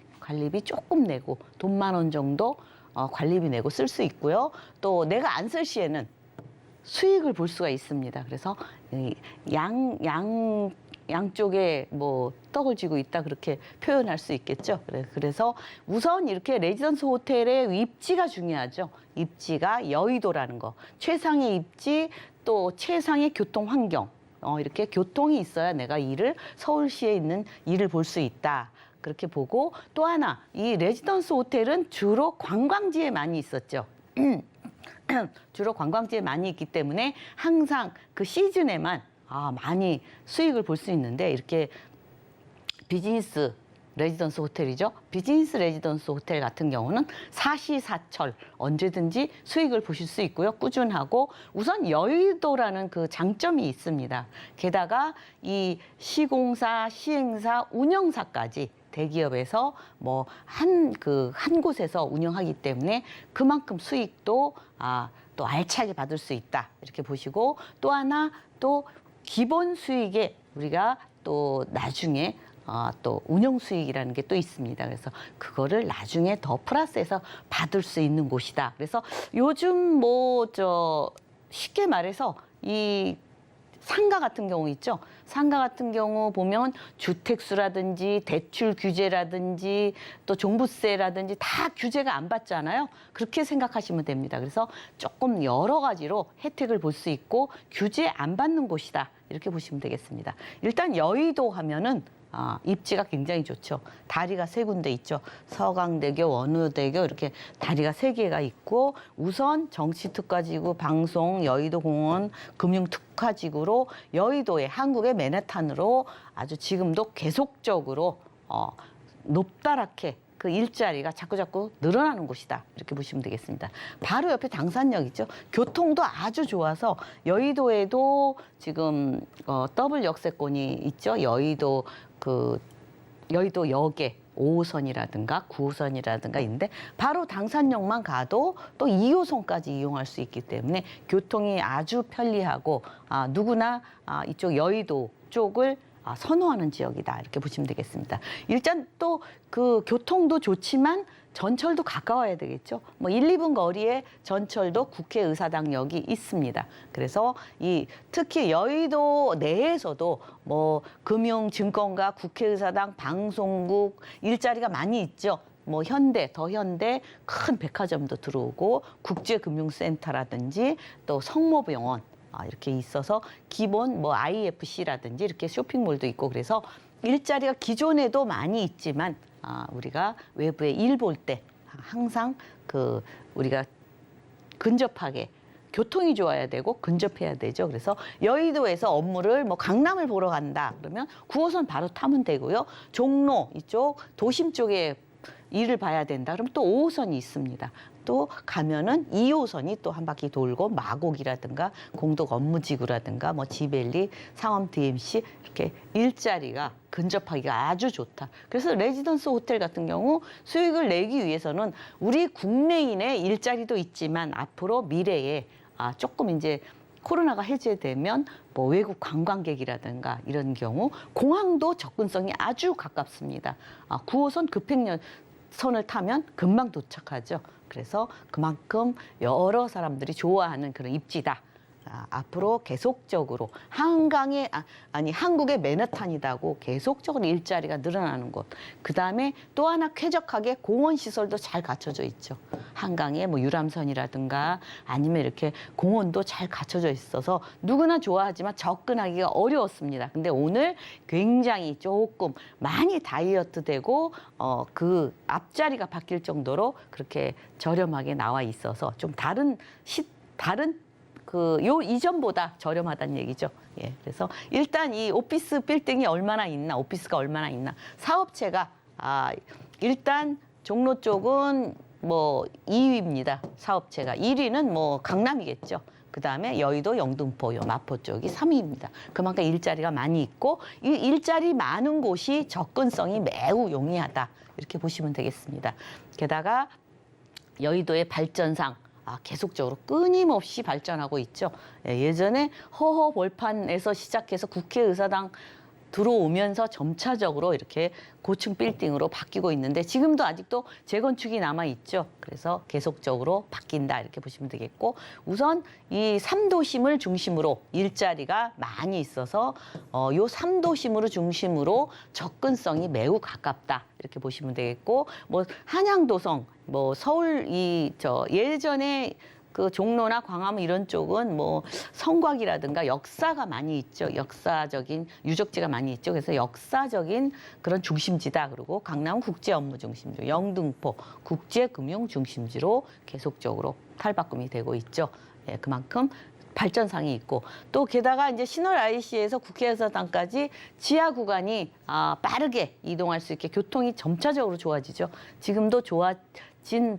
조금 내고 돈 1만 원 정도 관리비 내고 쓸 수 있고요. 또 내가 안 쓸 시에는 수익을 볼 수가 있습니다. 그래서 양쪽에 뭐 떡을 쥐고 있다 그렇게 표현할 수 있겠죠. 그래서 우선 이렇게 레지던스 호텔의 입지가 중요하죠. 입지가 여의도라는 거. 최상의 입지 또 최상의 교통 환경. 이렇게 교통이 있어야 내가 서울시에 있는 일을 볼 수 있다. 그렇게 보고 또 하나 이 레지던스 호텔은 주로 관광지에 많이 있었죠. 주로 관광지에 많이 있기 때문에 항상 그 시즌에만 많이 수익을 볼 수 있는데 이렇게 비즈니스 레지던스 호텔이죠. 비즈니스 레지던스 호텔 같은 경우는 사시사철 언제든지 수익을 보실 수 있고요. 꾸준하고 우선 여의도라는 그 장점이 있습니다. 게다가 이 시공사, 시행사, 운영사까지 대기업에서 뭐 한 곳에서 운영하기 때문에 그만큼 수익도 또 알차게 받을 수 있다. 이렇게 보시고 또 하나 또 기본 수익에 우리가 또 나중에 또 운영 수익이라는 게 또 있습니다. 그래서 그거를 나중에 더 플러스해서 받을 수 있는 곳이다. 그래서 요즘 쉽게 말해서 이 상가 같은 경우 있죠. 상가 같은 경우 보면 주택수라든지 대출 규제라든지 또 종부세라든지 다 규제가 안 받잖아요. 그렇게 생각하시면 됩니다. 그래서 조금 여러 가지로 혜택을 볼 수 있고 규제 안 받는 곳이다. 이렇게 보시면 되겠습니다. 일단 여의도 하면은 입지가 굉장히 좋죠. 다리가 3군데 있죠. 서강대교, 원효대교 이렇게 다리가 3개가 있고 우선 정치특화지구, 방송, 여의도공원, 금융특화지구로 여의도의 한국의 맨해튼으로 아주 지금도 계속적으로 높다랗게 그 일자리가 자꾸자꾸 늘어나는 곳이다. 이렇게 보시면 되겠습니다. 바로 옆에 당산역 있죠. 교통도 아주 좋아서 여의도에도 지금 더블 역세권이 있죠. 여의도역에 5호선이라든가 9호선이라든가 있는데 바로 당산역만 가도 또 2호선까지 이용할 수 있기 때문에 교통이 아주 편리하고 누구나 이쪽 여의도 쪽을 선호하는 지역이다. 이렇게 보시면 되겠습니다. 일단 또 그 교통도 좋지만 전철도 가까워야 되겠죠. 뭐 1, 2분 거리에 전철도 국회의사당역이 있습니다. 그래서 특히 여의도 내에서도 뭐 금융, 증권가, 국회의사당, 방송국 일자리가 많이 있죠. 뭐 현대, 더현대 큰 백화점도 들어오고 국제금융센터라든지 또 성모병원 이렇게 있어서 기본 뭐 IFC라든지 이렇게 쇼핑몰도 있고 그래서 일자리가 기존에도 많이 있지만 우리가 외부에 일 볼 때 항상 우리가 근접하게 교통이 좋아야 되고 근접해야 되죠. 그래서 여의도에서 업무를 뭐 강남을 보러 간다 그러면 9호선 바로 타면 되고요. 종로 이쪽 도심 쪽에 일을 봐야 된다 그러면 또 5호선이 있습니다. 또 가면은 2호선이 또 한 바퀴 돌고 마곡이라든가 공덕 업무지구라든가 뭐 지벨리, 상암 DMC 이렇게 일자리가 근접하기가 아주 좋다. 그래서 레지던스 호텔 같은 경우 수익을 내기 위해서는 우리 국내인의 일자리도 있지만 앞으로 미래에 조금 이제 코로나가 해제되면 뭐 외국 관광객이라든가 이런 경우 공항도 접근성이 아주 가깝습니다. 9호선 급행선을 타면 금방 도착하죠. 그래서 그만큼 여러 사람들이 좋아하는 그런 입지다. 앞으로 계속적으로 한국의 맨해튼이다고 계속적으로 일자리가 늘어나는 곳. 그다음에 또 하나 쾌적하게 공원 시설도 잘 갖춰져 있죠. 한강에 뭐 유람선이라든가 아니면 이렇게 공원도 잘 갖춰져 있어서 누구나 좋아하지만 접근하기가 어려웠습니다. 근데 오늘 굉장히 조금 많이 다이어트되고 그 앞자리가 바뀔 정도로 그렇게 저렴하게 나와 있어서 좀 다른 이전보다 저렴하다는 얘기죠. 예, 그래서 일단 이 오피스 빌딩이 얼마나 있나, 오피스가 얼마나 있나, 사업체가 일단 종로 쪽은 뭐 2위입니다. 사업체가 1위는 뭐 강남이겠죠. 그 다음에 여의도, 영등포, 마포 쪽이 3위입니다. 그만큼 일자리가 많이 있고 이 일자리 많은 곳이 접근성이 매우 용이하다. 이렇게 보시면 되겠습니다. 게다가 여의도의 발전상 계속적으로 끊임없이 발전하고 있죠. 예전에 허허 벌판에서 시작해서 국회의사당 들어오면서 점차적으로 이렇게 고층 빌딩으로 바뀌고 있는데 지금도 아직도 재건축이 남아 있죠. 그래서 계속적으로 바뀐다 이렇게 보시면 되겠고 우선 이 3도심을 중심으로 일자리가 많이 있어서 요 3도심으로 중심으로 접근성이 매우 가깝다 이렇게 보시면 되겠고 뭐 한양도성 뭐 서울 예전에 그 종로나 광화문 이런 쪽은 뭐 성곽이라든가 역사가 많이 있죠. 역사적인 유적지가 많이 있죠. 그래서 역사적인 그런 중심지다. 그리고 강남은 국제업무중심지, 영등포 국제금융중심지로 계속적으로 탈바꿈이 되고 있죠. 예, 그만큼 발전상이 있고 또 게다가 이제 신월 IC에서 국회의사당까지 지하 구간이 빠르게 이동할 수 있게 교통이 점차적으로 좋아지죠. 지금도 좋아진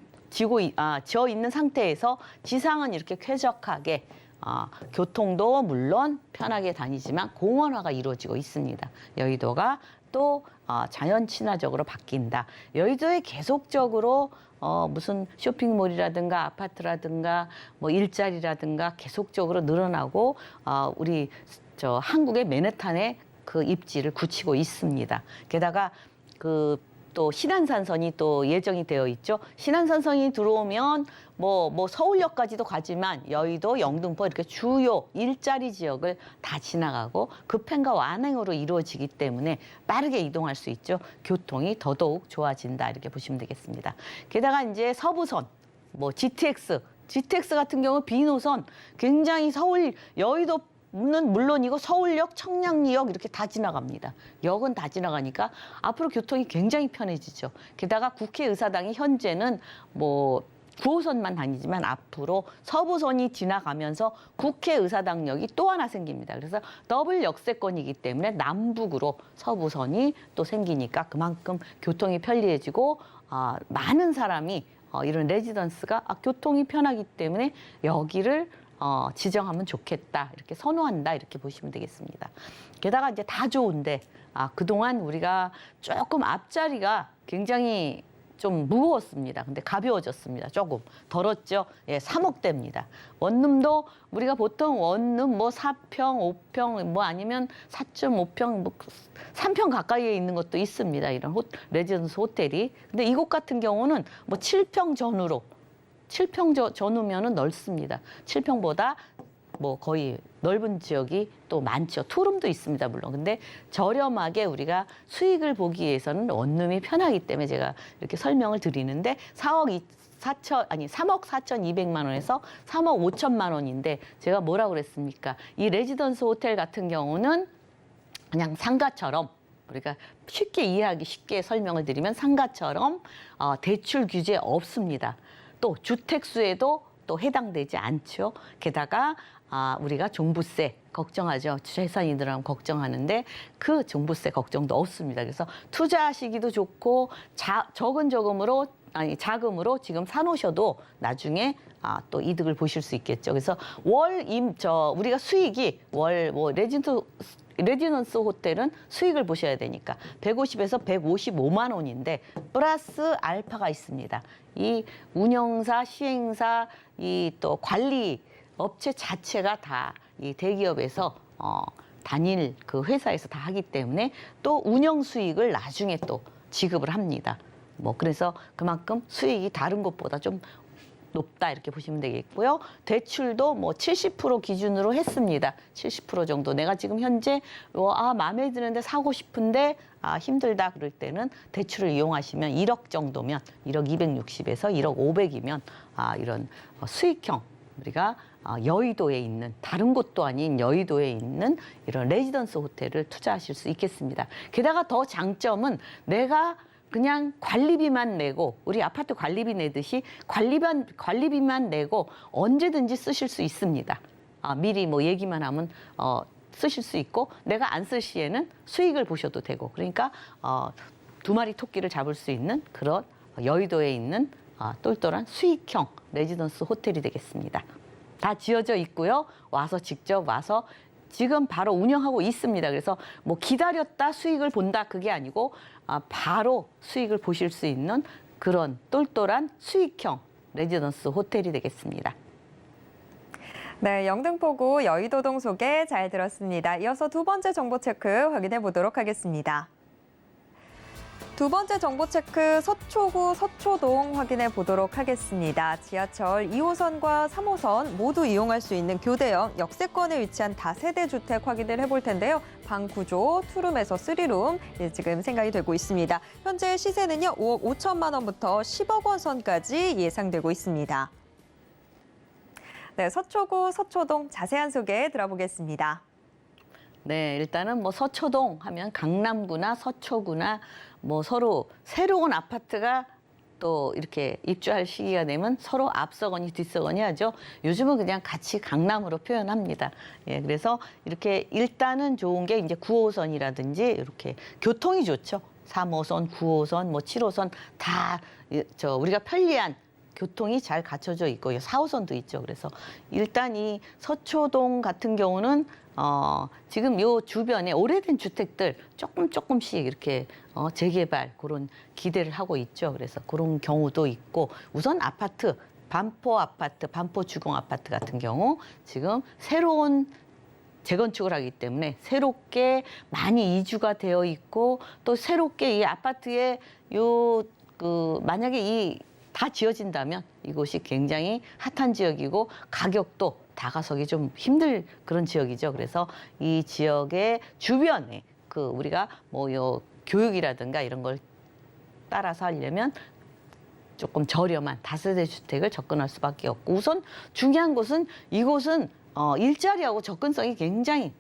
지어 있는 상태에서 지상은 이렇게 쾌적하게 교통도 물론 편하게 다니지만 공원화가 이루어지고 있습니다. 여의도가 또 자연 친화적으로 바뀐다. 여의도에 계속적으로 무슨 쇼핑몰이라든가 아파트라든가 뭐 일자리라든가 계속적으로 늘어나고 우리 한국의 맨해튼에 그 입지를 굳히고 있습니다. 게다가 또 신안산선이 또 예정이 되어 있죠. 신안산선이 들어오면 뭐 서울역까지도 가지만 여의도, 영등포 이렇게 주요 일자리 지역을 다 지나가고 급행과 완행으로 이루어지기 때문에 빠르게 이동할 수 있죠. 교통이 더더욱 좋아진다 이렇게 보시면 되겠습니다. 게다가 이제 서부선, 뭐 GTX 같은 경우 B노선 굉장히 서울 여의도 는 물론이고 서울역, 청량리역 이렇게 다 지나갑니다. 역은 다 지나가니까 앞으로 교통이 굉장히 편해지죠. 게다가 국회의사당이 현재는 뭐 9호선만 다니지만 앞으로 서부선이 지나가면서 국회의사당역이 또 하나 생깁니다. 그래서 더블 역세권이기 때문에 남북으로 서부선이 또 생기니까 그만큼 교통이 편리해지고 많은 사람이 이런 레지던스가 교통이 편하기 때문에 여기를 지정하면 좋겠다 이렇게 선호한다 이렇게 보시면 되겠습니다. 게다가 이제 다 좋은데 그동안 우리가 조금 앞자리가 굉장히 좀 무거웠습니다. 근데 가벼워졌습니다. 조금 덜었죠. 예, 3억대입니다. 원룸도 우리가 보통 원룸 뭐 4평, 5평 뭐 아니면 4.5평 뭐 3평 가까이에 있는 것도 있습니다. 이런 레지던스 호텔이. 근데 이곳 같은 경우는 뭐 7평 전후로 7평 전후면은 넓습니다. 7평보다 뭐 거의 넓은 지역이 또 많죠. 투룸도 있습니다, 물론. 근데 저렴하게 우리가 수익을 보기 위해서는 원룸이 편하기 때문에 제가 이렇게 설명을 드리는데 3억 4,200만 원에서 3억 5천만 원인데 제가 뭐라고 그랬습니까? 이 레지던스 호텔 같은 경우는 그냥 상가처럼 우리가 쉽게 이해하기 쉽게 설명을 드리면 상가처럼 대출 규제 없습니다. 또 주택수에도 또 해당되지 않죠. 게다가 우리가 종부세 걱정하죠. 재산이 늘어나면 걱정하는데 그 종부세 걱정도 없습니다. 그래서 투자하시기도 좋고 자금으로 지금 사놓으셔도 나중에 또 이득을 보실 수 있겠죠. 그래서 우리가 수익이 레지던스 호텔은 수익을 보셔야 되니까 150에서 155만 원인데 플러스 알파가 있습니다. 이 운영사, 시행사, 이 또 관리 업체 자체가 다 이 대기업에서 단일 그 회사에서 다 하기 때문에 또 운영 수익을 나중에 또 지급을 합니다. 뭐 그래서 그만큼 수익이 다른 곳보다 좀 높다 이렇게 보시면 되겠고요. 대출도 뭐 70% 기준으로 했습니다. 70% 정도. 내가 지금 현재 마음에 드는데 사고 싶은데 힘들다 그럴 때는 대출을 이용하시면 1억 정도면 1억 260에서 1억 500이면 이런 수익형 우리가 여의도에 있는 다른 곳도 아닌 여의도에 있는 이런 레지던스 호텔을 투자하실 수 있겠습니다. 게다가 더 장점은 내가 그냥 관리비만 내고 우리 아파트 관리비 내듯이 관리비만 내고 언제든지 쓰실 수 있습니다. 미리 뭐 얘기만 하면 쓰실 수 있고 내가 안 쓸 시에는 수익을 보셔도 되고 그러니까 두 마리 토끼를 잡을 수 있는 그런 여의도에 있는 똘똘한 수익형 레지던스 호텔이 되겠습니다. 다 지어져 있고요. 직접 와서 지금 바로 운영하고 있습니다. 그래서 뭐 기다렸다 수익을 본다 그게 아니고 바로 수익을 보실 수 있는 그런 똘똘한 수익형 레지던스 호텔이 되겠습니다. 네, 영등포구 여의도동 소개 잘 들었습니다. 이어서 두 번째 정보 체크 확인해 보도록 하겠습니다. 두 번째 정보 체크 서초구 서초동 확인해 보도록 하겠습니다. 지하철 2호선과 3호선 모두 이용할 수 있는 교대형 역세권에 위치한 다세대 주택 확인을 해볼 텐데요. 방 구조, 투룸에서 3룸 지금 생각이 되고 있습니다. 현재 시세는요, 5억 5천만 원부터 10억 원 선까지 예상되고 있습니다. 네, 서초구 서초동 자세한 소개 들어보겠습니다. 네, 일단은 뭐 서초동 하면 강남구나 서초구나 뭐 서로 새로운 아파트가 또 이렇게 입주할 시기가 되면 서로 앞서거니 뒤서거니 하죠. 요즘은 그냥 같이 강남으로 표현합니다. 예, 그래서 이렇게 일단은 좋은 게 이제 9호선이라든지 이렇게 교통이 좋죠. 3호선, 9호선, 뭐 7호선 다 우리가 편리한 교통이 잘 갖춰져 있고 4호선도 있죠. 그래서 일단 이 서초동 같은 경우는 지금 요 주변에 오래된 주택들 조금씩 이렇게 재개발 그런 기대를 하고 있죠. 그래서 그런 경우도 있고 우선 아파트, 반포 주공 아파트 같은 경우 지금 새로운 재건축을 하기 때문에 새롭게 많이 이주가 되어 있고 또 새롭게 이 아파트에 만약에 다 지어진다면 이곳이 굉장히 핫한 지역이고 가격도 다가서기 좀 힘들 그런 지역이죠. 그래서 이 지역의 주변에 우리가 교육이라든가 이런 걸 따라서 하려면 조금 저렴한 다세대 주택을 접근할 수밖에 없고 우선 중요한 것은 이곳은 일자리하고 접근성이 굉장히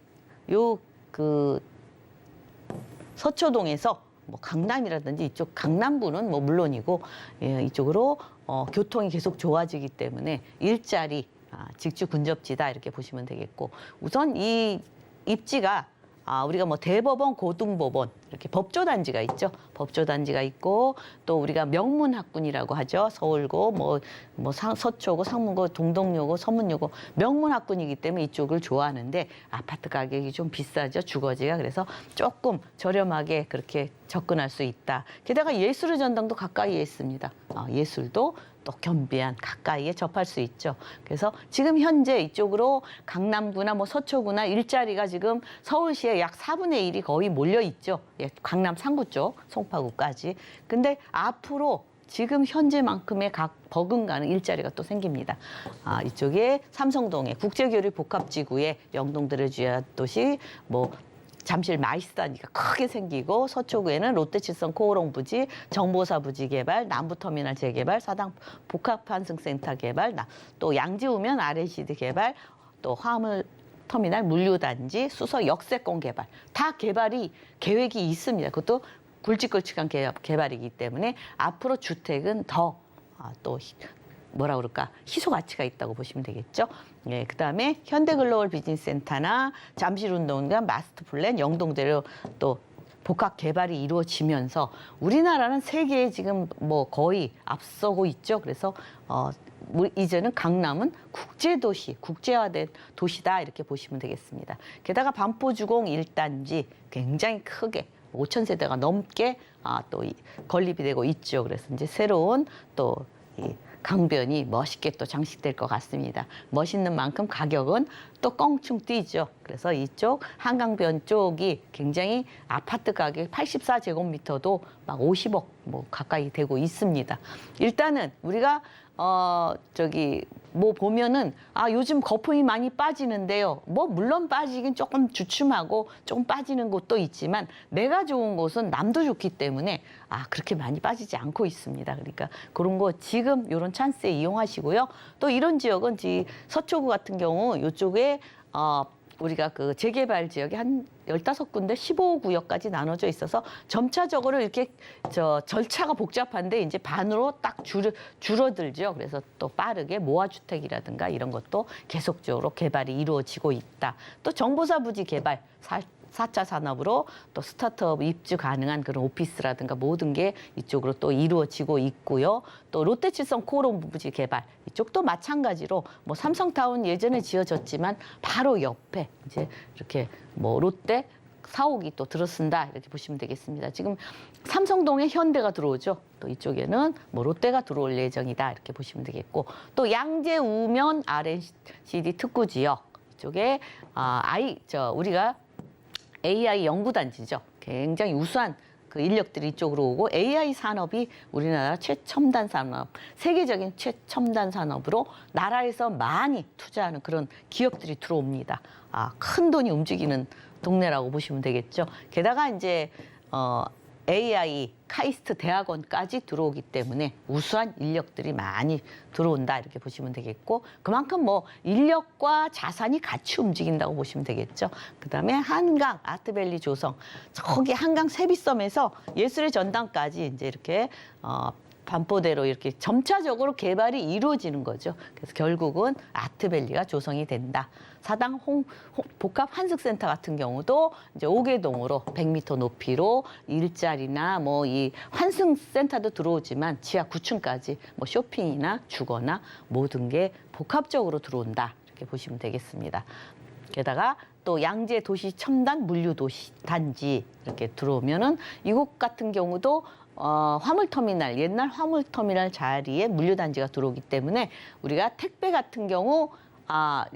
서초동에서 강남이라든지 이쪽 강남구는 물론이고 이쪽으로 교통이 계속 좋아지기 때문에 일자리 직주 근접지다 이렇게 보시면 되겠고 우선 이 입지가 우리가 대법원, 고등법원 이렇게 법조단지가 있죠. 법조단지가 있고 또 우리가 명문학군이라고 하죠. 서울고 서초고, 상문고, 동덕여고, 서문여고 명문학군이기 때문에 이쪽을 좋아하는데 아파트 가격이 좀 비싸죠. 주거지가. 그래서 조금 저렴하게 그렇게 접근할 수 있다. 게다가 예술의 전당도 가까이에 있습니다. 예술도 또 겸비한 가까이에 접할 수 있죠. 그래서 지금 현재 이쪽으로 강남구나 서초구나 일자리가 지금 서울시에 약 4분의 1이 거의 몰려 있죠. 예, 강남 상구 쪽, 송파구까지. 근데 앞으로 지금 현재만큼의 각 버금가는 일자리가 또 생깁니다. 이쪽에 삼성동에 국제교류 복합지구에 영동들의 주야도시 잠실 마이스단지가 크게 생기고 서초구에는 롯데칠성 코오롱 부지, 정보사 부지 개발, 남부터미널 재개발, 사당 복합환승센터 개발, 또 양지우면 RNCD 개발, 또 화물터미널 물류단지, 수서 역세권 개발 다 개발이 계획이 있습니다. 그것도 굵직굵직한 개발이기 때문에 앞으로 주택은 더 또 희소 가치가 있다고 보시면 되겠죠. 예, 그다음에 현대글로벌 비즈니스센터나 잠실운동관, 마스터플랜, 영동대로 또 복합 개발이 이루어지면서 우리나라는 세계에 지금 거의 앞서고 있죠. 그래서 이제는 강남은 국제도시, 국제화된 도시다 이렇게 보시면 되겠습니다. 게다가 반포주공 1단지 굉장히 크게 5,000세대가 넘게 또 건립이 되고 있죠. 그래서 이제 새로운 또 강변이 멋있게 또 장식될 것 같습니다. 멋있는 만큼 가격은 또 껑충 뛰죠. 그래서 이쪽 한강변 쪽이 굉장히 아파트 가격 84제곱미터도 막 50억 가까이 되고 있습니다. 일단은 우리가 보면은 요즘 거품이 많이 빠지는데요. 물론 빠지긴 조금 주춤하고 조금 빠지는 곳도 있지만 내가 좋은 곳은 남도 좋기 때문에 그렇게 많이 빠지지 않고 있습니다. 그러니까 그런 거 지금 이런 찬스에 이용하시고요. 또 이런 지역은 서초구 같은 경우 이쪽에 우리가 재개발 지역이 한 15군데 15구역까지 나눠져 있어서 점차적으로 이렇게 절차가 복잡한데 이제 반으로 딱 줄어들죠. 그래서 또 빠르게 모아주택이라든가 이런 것도 계속적으로 개발이 이루어지고 있다. 또 정보사 부지 개발 4차 산업으로 또 스타트업 입주 가능한 그런 오피스라든가 모든 게 이쪽으로 또 이루어지고 있고요. 또 롯데칠성 코오롱 부지 개발 이쪽도 마찬가지로 삼성타운 예전에 지어졌지만 바로 옆에 이제 이렇게 롯데 사옥이 또 들어선다 이렇게 보시면 되겠습니다. 지금 삼성동에 현대가 들어오죠. 또 이쪽에는 뭐 롯데가 들어올 예정이다 이렇게 보시면 되겠고 또 양재 우면 R&CD 특구 지역 이쪽에 우리가 AI 연구단지죠. 굉장히 우수한 그 인력들이 이쪽으로 오고 AI 산업이 우리나라 최첨단 산업, 세계적인 최첨단 산업으로 나라에서 많이 투자하는 그런 기업들이 들어옵니다. 큰 돈이 움직이는 동네라고 보시면 되겠죠. 게다가 이제 AI 카이스트 대학원까지 들어오기 때문에 우수한 인력들이 많이 들어온다 이렇게 보시면 되겠고 그만큼 뭐 인력과 자산이 같이 움직인다고 보시면 되겠죠. 그다음에 한강 아트밸리 조성 저기 한강 세비섬에서 예술의 전당까지 이제 이렇게 반포대로 이렇게 점차적으로 개발이 이루어지는 거죠. 그래서 결국은 아트밸리가 조성이 된다. 사당 복합 한식센터 같은 경우도 이제 옥외동으로 100m 높이로 일자리나 뭐 이 환승센터도 들어오지만 지하 9층까지 뭐 쇼핑이나 주거나 모든 게 복합적으로 들어온다. 이렇게 보시면 되겠습니다. 게다가 또 양재 도시 첨단 물류 도시 단지 이렇게 들어오면은 이곳 같은 경우도 화물터미널, 옛날 화물터미널 자리에 물류단지가 들어오기 때문에 우리가 택배 같은 경우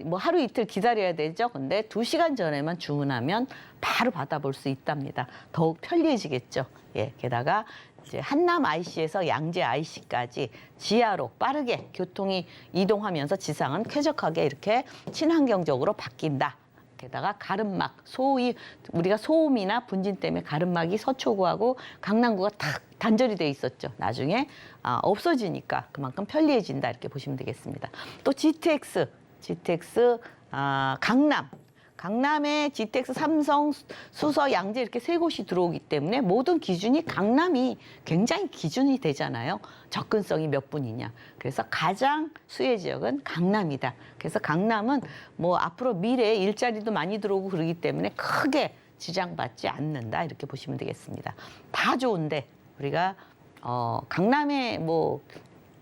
뭐 하루 이틀 기다려야 되죠. 근데 2시간 전에만 주문하면 바로 받아볼 수 있답니다. 더욱 편리해지겠죠. 예, 게다가 이제 한남 IC에서 양재 IC까지 지하로 빠르게 교통이 이동하면서 지상은 쾌적하게 이렇게 친환경적으로 바뀐다. 게다가 가름막, 소위 우리가 소음이나 분진 때문에 가름막이 서초구하고 강남구가 딱 단절이 돼 있었죠. 나중에 없어지니까 그만큼 편리해진다 이렇게 보시면 되겠습니다. 또 GTX 강남에 GTX, 삼성, 수서, 양재 이렇게 3곳이 들어오기 때문에 모든 기준이 강남이 굉장히 기준이 되잖아요. 접근성이 몇 분이냐. 그래서 가장 수혜 지역은 강남이다. 그래서 강남은 뭐 앞으로 미래에 일자리도 많이 들어오고 그러기 때문에 크게 지장받지 않는다. 이렇게 보시면 되겠습니다. 다 좋은데 우리가 강남에 뭐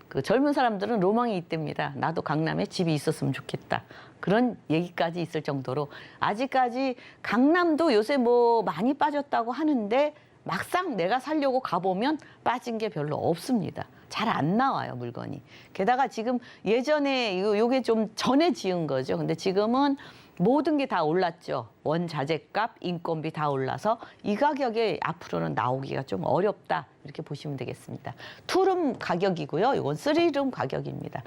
그 젊은 사람들은 로망이 있답니다. 나도 강남에 집이 있었으면 좋겠다. 그런 얘기까지 있을 정도로 아직까지 강남도 요새 뭐 많이 빠졌다고 하는데 막상 내가 살려고 가보면 빠진 게 별로 없습니다. 잘 안 나와요, 물건이. 게다가 지금 예전에 요게 좀 전에 지은 거죠. 근데 지금은 모든 게 다 올랐죠. 원자재값, 인건비 다 올라서 이 가격에 앞으로는 나오기가 좀 어렵다. 이렇게 보시면 되겠습니다. 투룸 가격이고요. 이건 쓰리룸 가격입니다.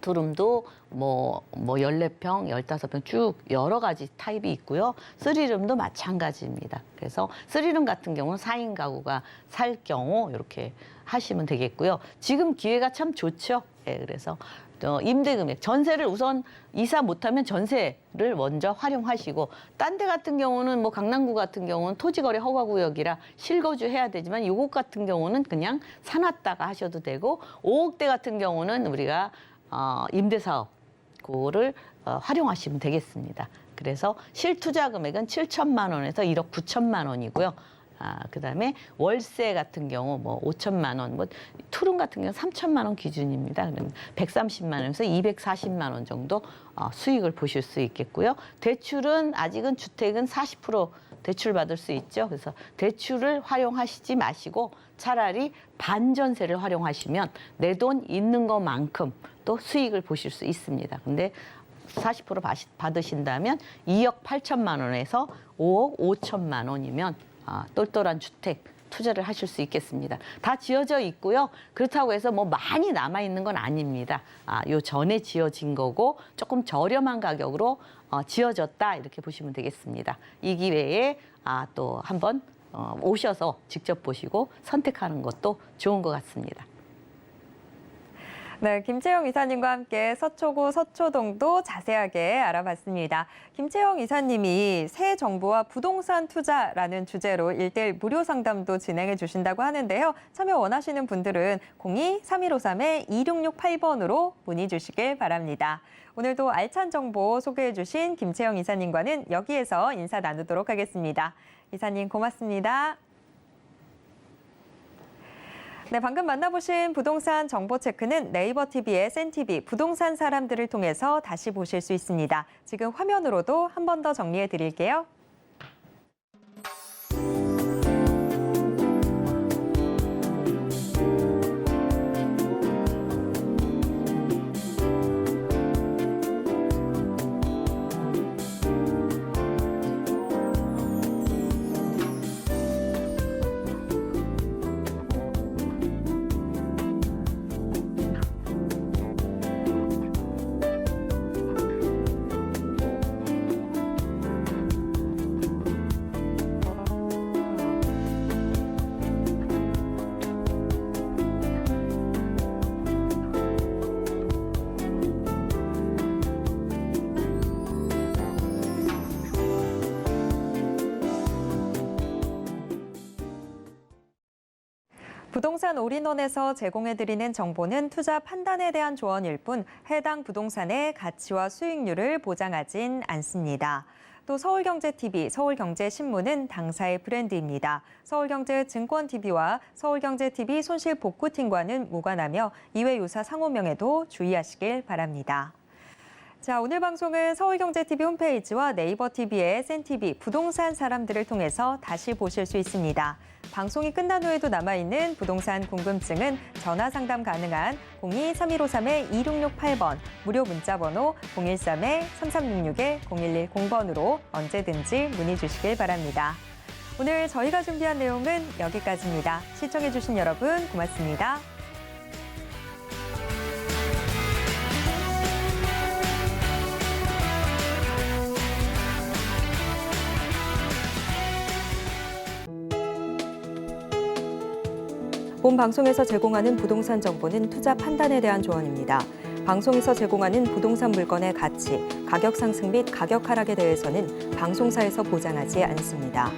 투룸도 뭐 14평, 15평 쭉 여러 가지 타입이 있고요. 쓰리룸도 마찬가지입니다. 그래서 쓰리룸 같은 경우는 4인 가구가 살 경우 이렇게 하시면 되겠고요. 지금 기회가 참 좋죠. 예, 그래서 임대 금액, 전세를 우선 이사 못하면 전세를 먼저 활용하시고 딴 데 같은 경우는 뭐 강남구 같은 경우는 토지거래 허가구역이라 실거주 해야 되지만 이곳 같은 경우는 그냥 사놨다가 하셔도 되고 5억대 같은 경우는 우리가 임대사업 그거를 활용하시면 되겠습니다. 그래서 실투자 금액은 7천만 원에서 1억 9천만 원이고요. 그다음에 월세 같은 경우 뭐 5천만 원, 뭐 투룸 같은 경우 3천만 원 기준입니다. 그러면 130만 원에서 240만 원 정도 수익을 보실 수 있겠고요. 대출은 아직은 주택은 40% 대출 받을 수 있죠. 그래서 대출을 활용하시지 마시고 차라리 반전세를 활용하시면 내 돈 있는 것만큼 또 수익을 보실 수 있습니다. 근데 40% 받으신다면 2억 8천만 원에서 5억 5천만 원이면 똘똘한 주택 투자를 하실 수 있겠습니다. 다 지어져 있고요. 그렇다고 해서 뭐 많이 남아 있는 건 아닙니다. 요 전에 지어진 거고 조금 저렴한 가격으로 지어졌다 이렇게 보시면 되겠습니다. 이 기회에 또 한번 오셔서 직접 보시고 선택하는 것도 좋은 것 같습니다. 네, 김채영 이사님과 함께 서초구 서초동도 자세하게 알아봤습니다. 김채영 이사님이 새 정부와 부동산 투자라는 주제로 1:1 무료 상담도 진행해 주신다고 하는데요. 참여 원하시는 분들은 02-3153-2668번으로 문의 주시길 바랍니다. 오늘도 알찬 정보 소개해 주신 김채영 이사님과는 여기에서 인사 나누도록 하겠습니다. 이사님 고맙습니다. 네, 방금 만나보신 부동산 정보 체크는 네이버 TV의 센TV 부동산 사람들을 통해서 다시 보실 수 있습니다. 지금 화면으로도 한 번 더 정리해 드릴게요. 부동산 올인원에서 제공해드리는 정보는 투자 판단에 대한 조언일 뿐 해당 부동산의 가치와 수익률을 보장하진 않습니다. 또 서울경제TV, 서울경제신문은 당사의 브랜드입니다. 서울경제증권TV와 서울경제TV 손실복구팀과는 무관하며 이외 유사 상호명에도 주의하시길 바랍니다. 자, 오늘 방송은 서울경제TV 홈페이지와 네이버TV의 센TV 부동산 사람들을 통해서 다시 보실 수 있습니다. 방송이 끝난 후에도 남아있는 부동산 궁금증은 전화 상담 가능한 02-3153-2668번, 무료 문자번호 013-3366-0110번으로 언제든지 문의 주시길 바랍니다. 오늘 저희가 준비한 내용은 여기까지입니다. 시청해주신 여러분 고맙습니다. 본 방송에서 제공하는 부동산 정보는 투자 판단에 대한 조언입니다. 방송에서 제공하는 부동산 물건의 가치, 가격 상승 및 가격 하락에 대해서는 방송사에서 보장하지 않습니다.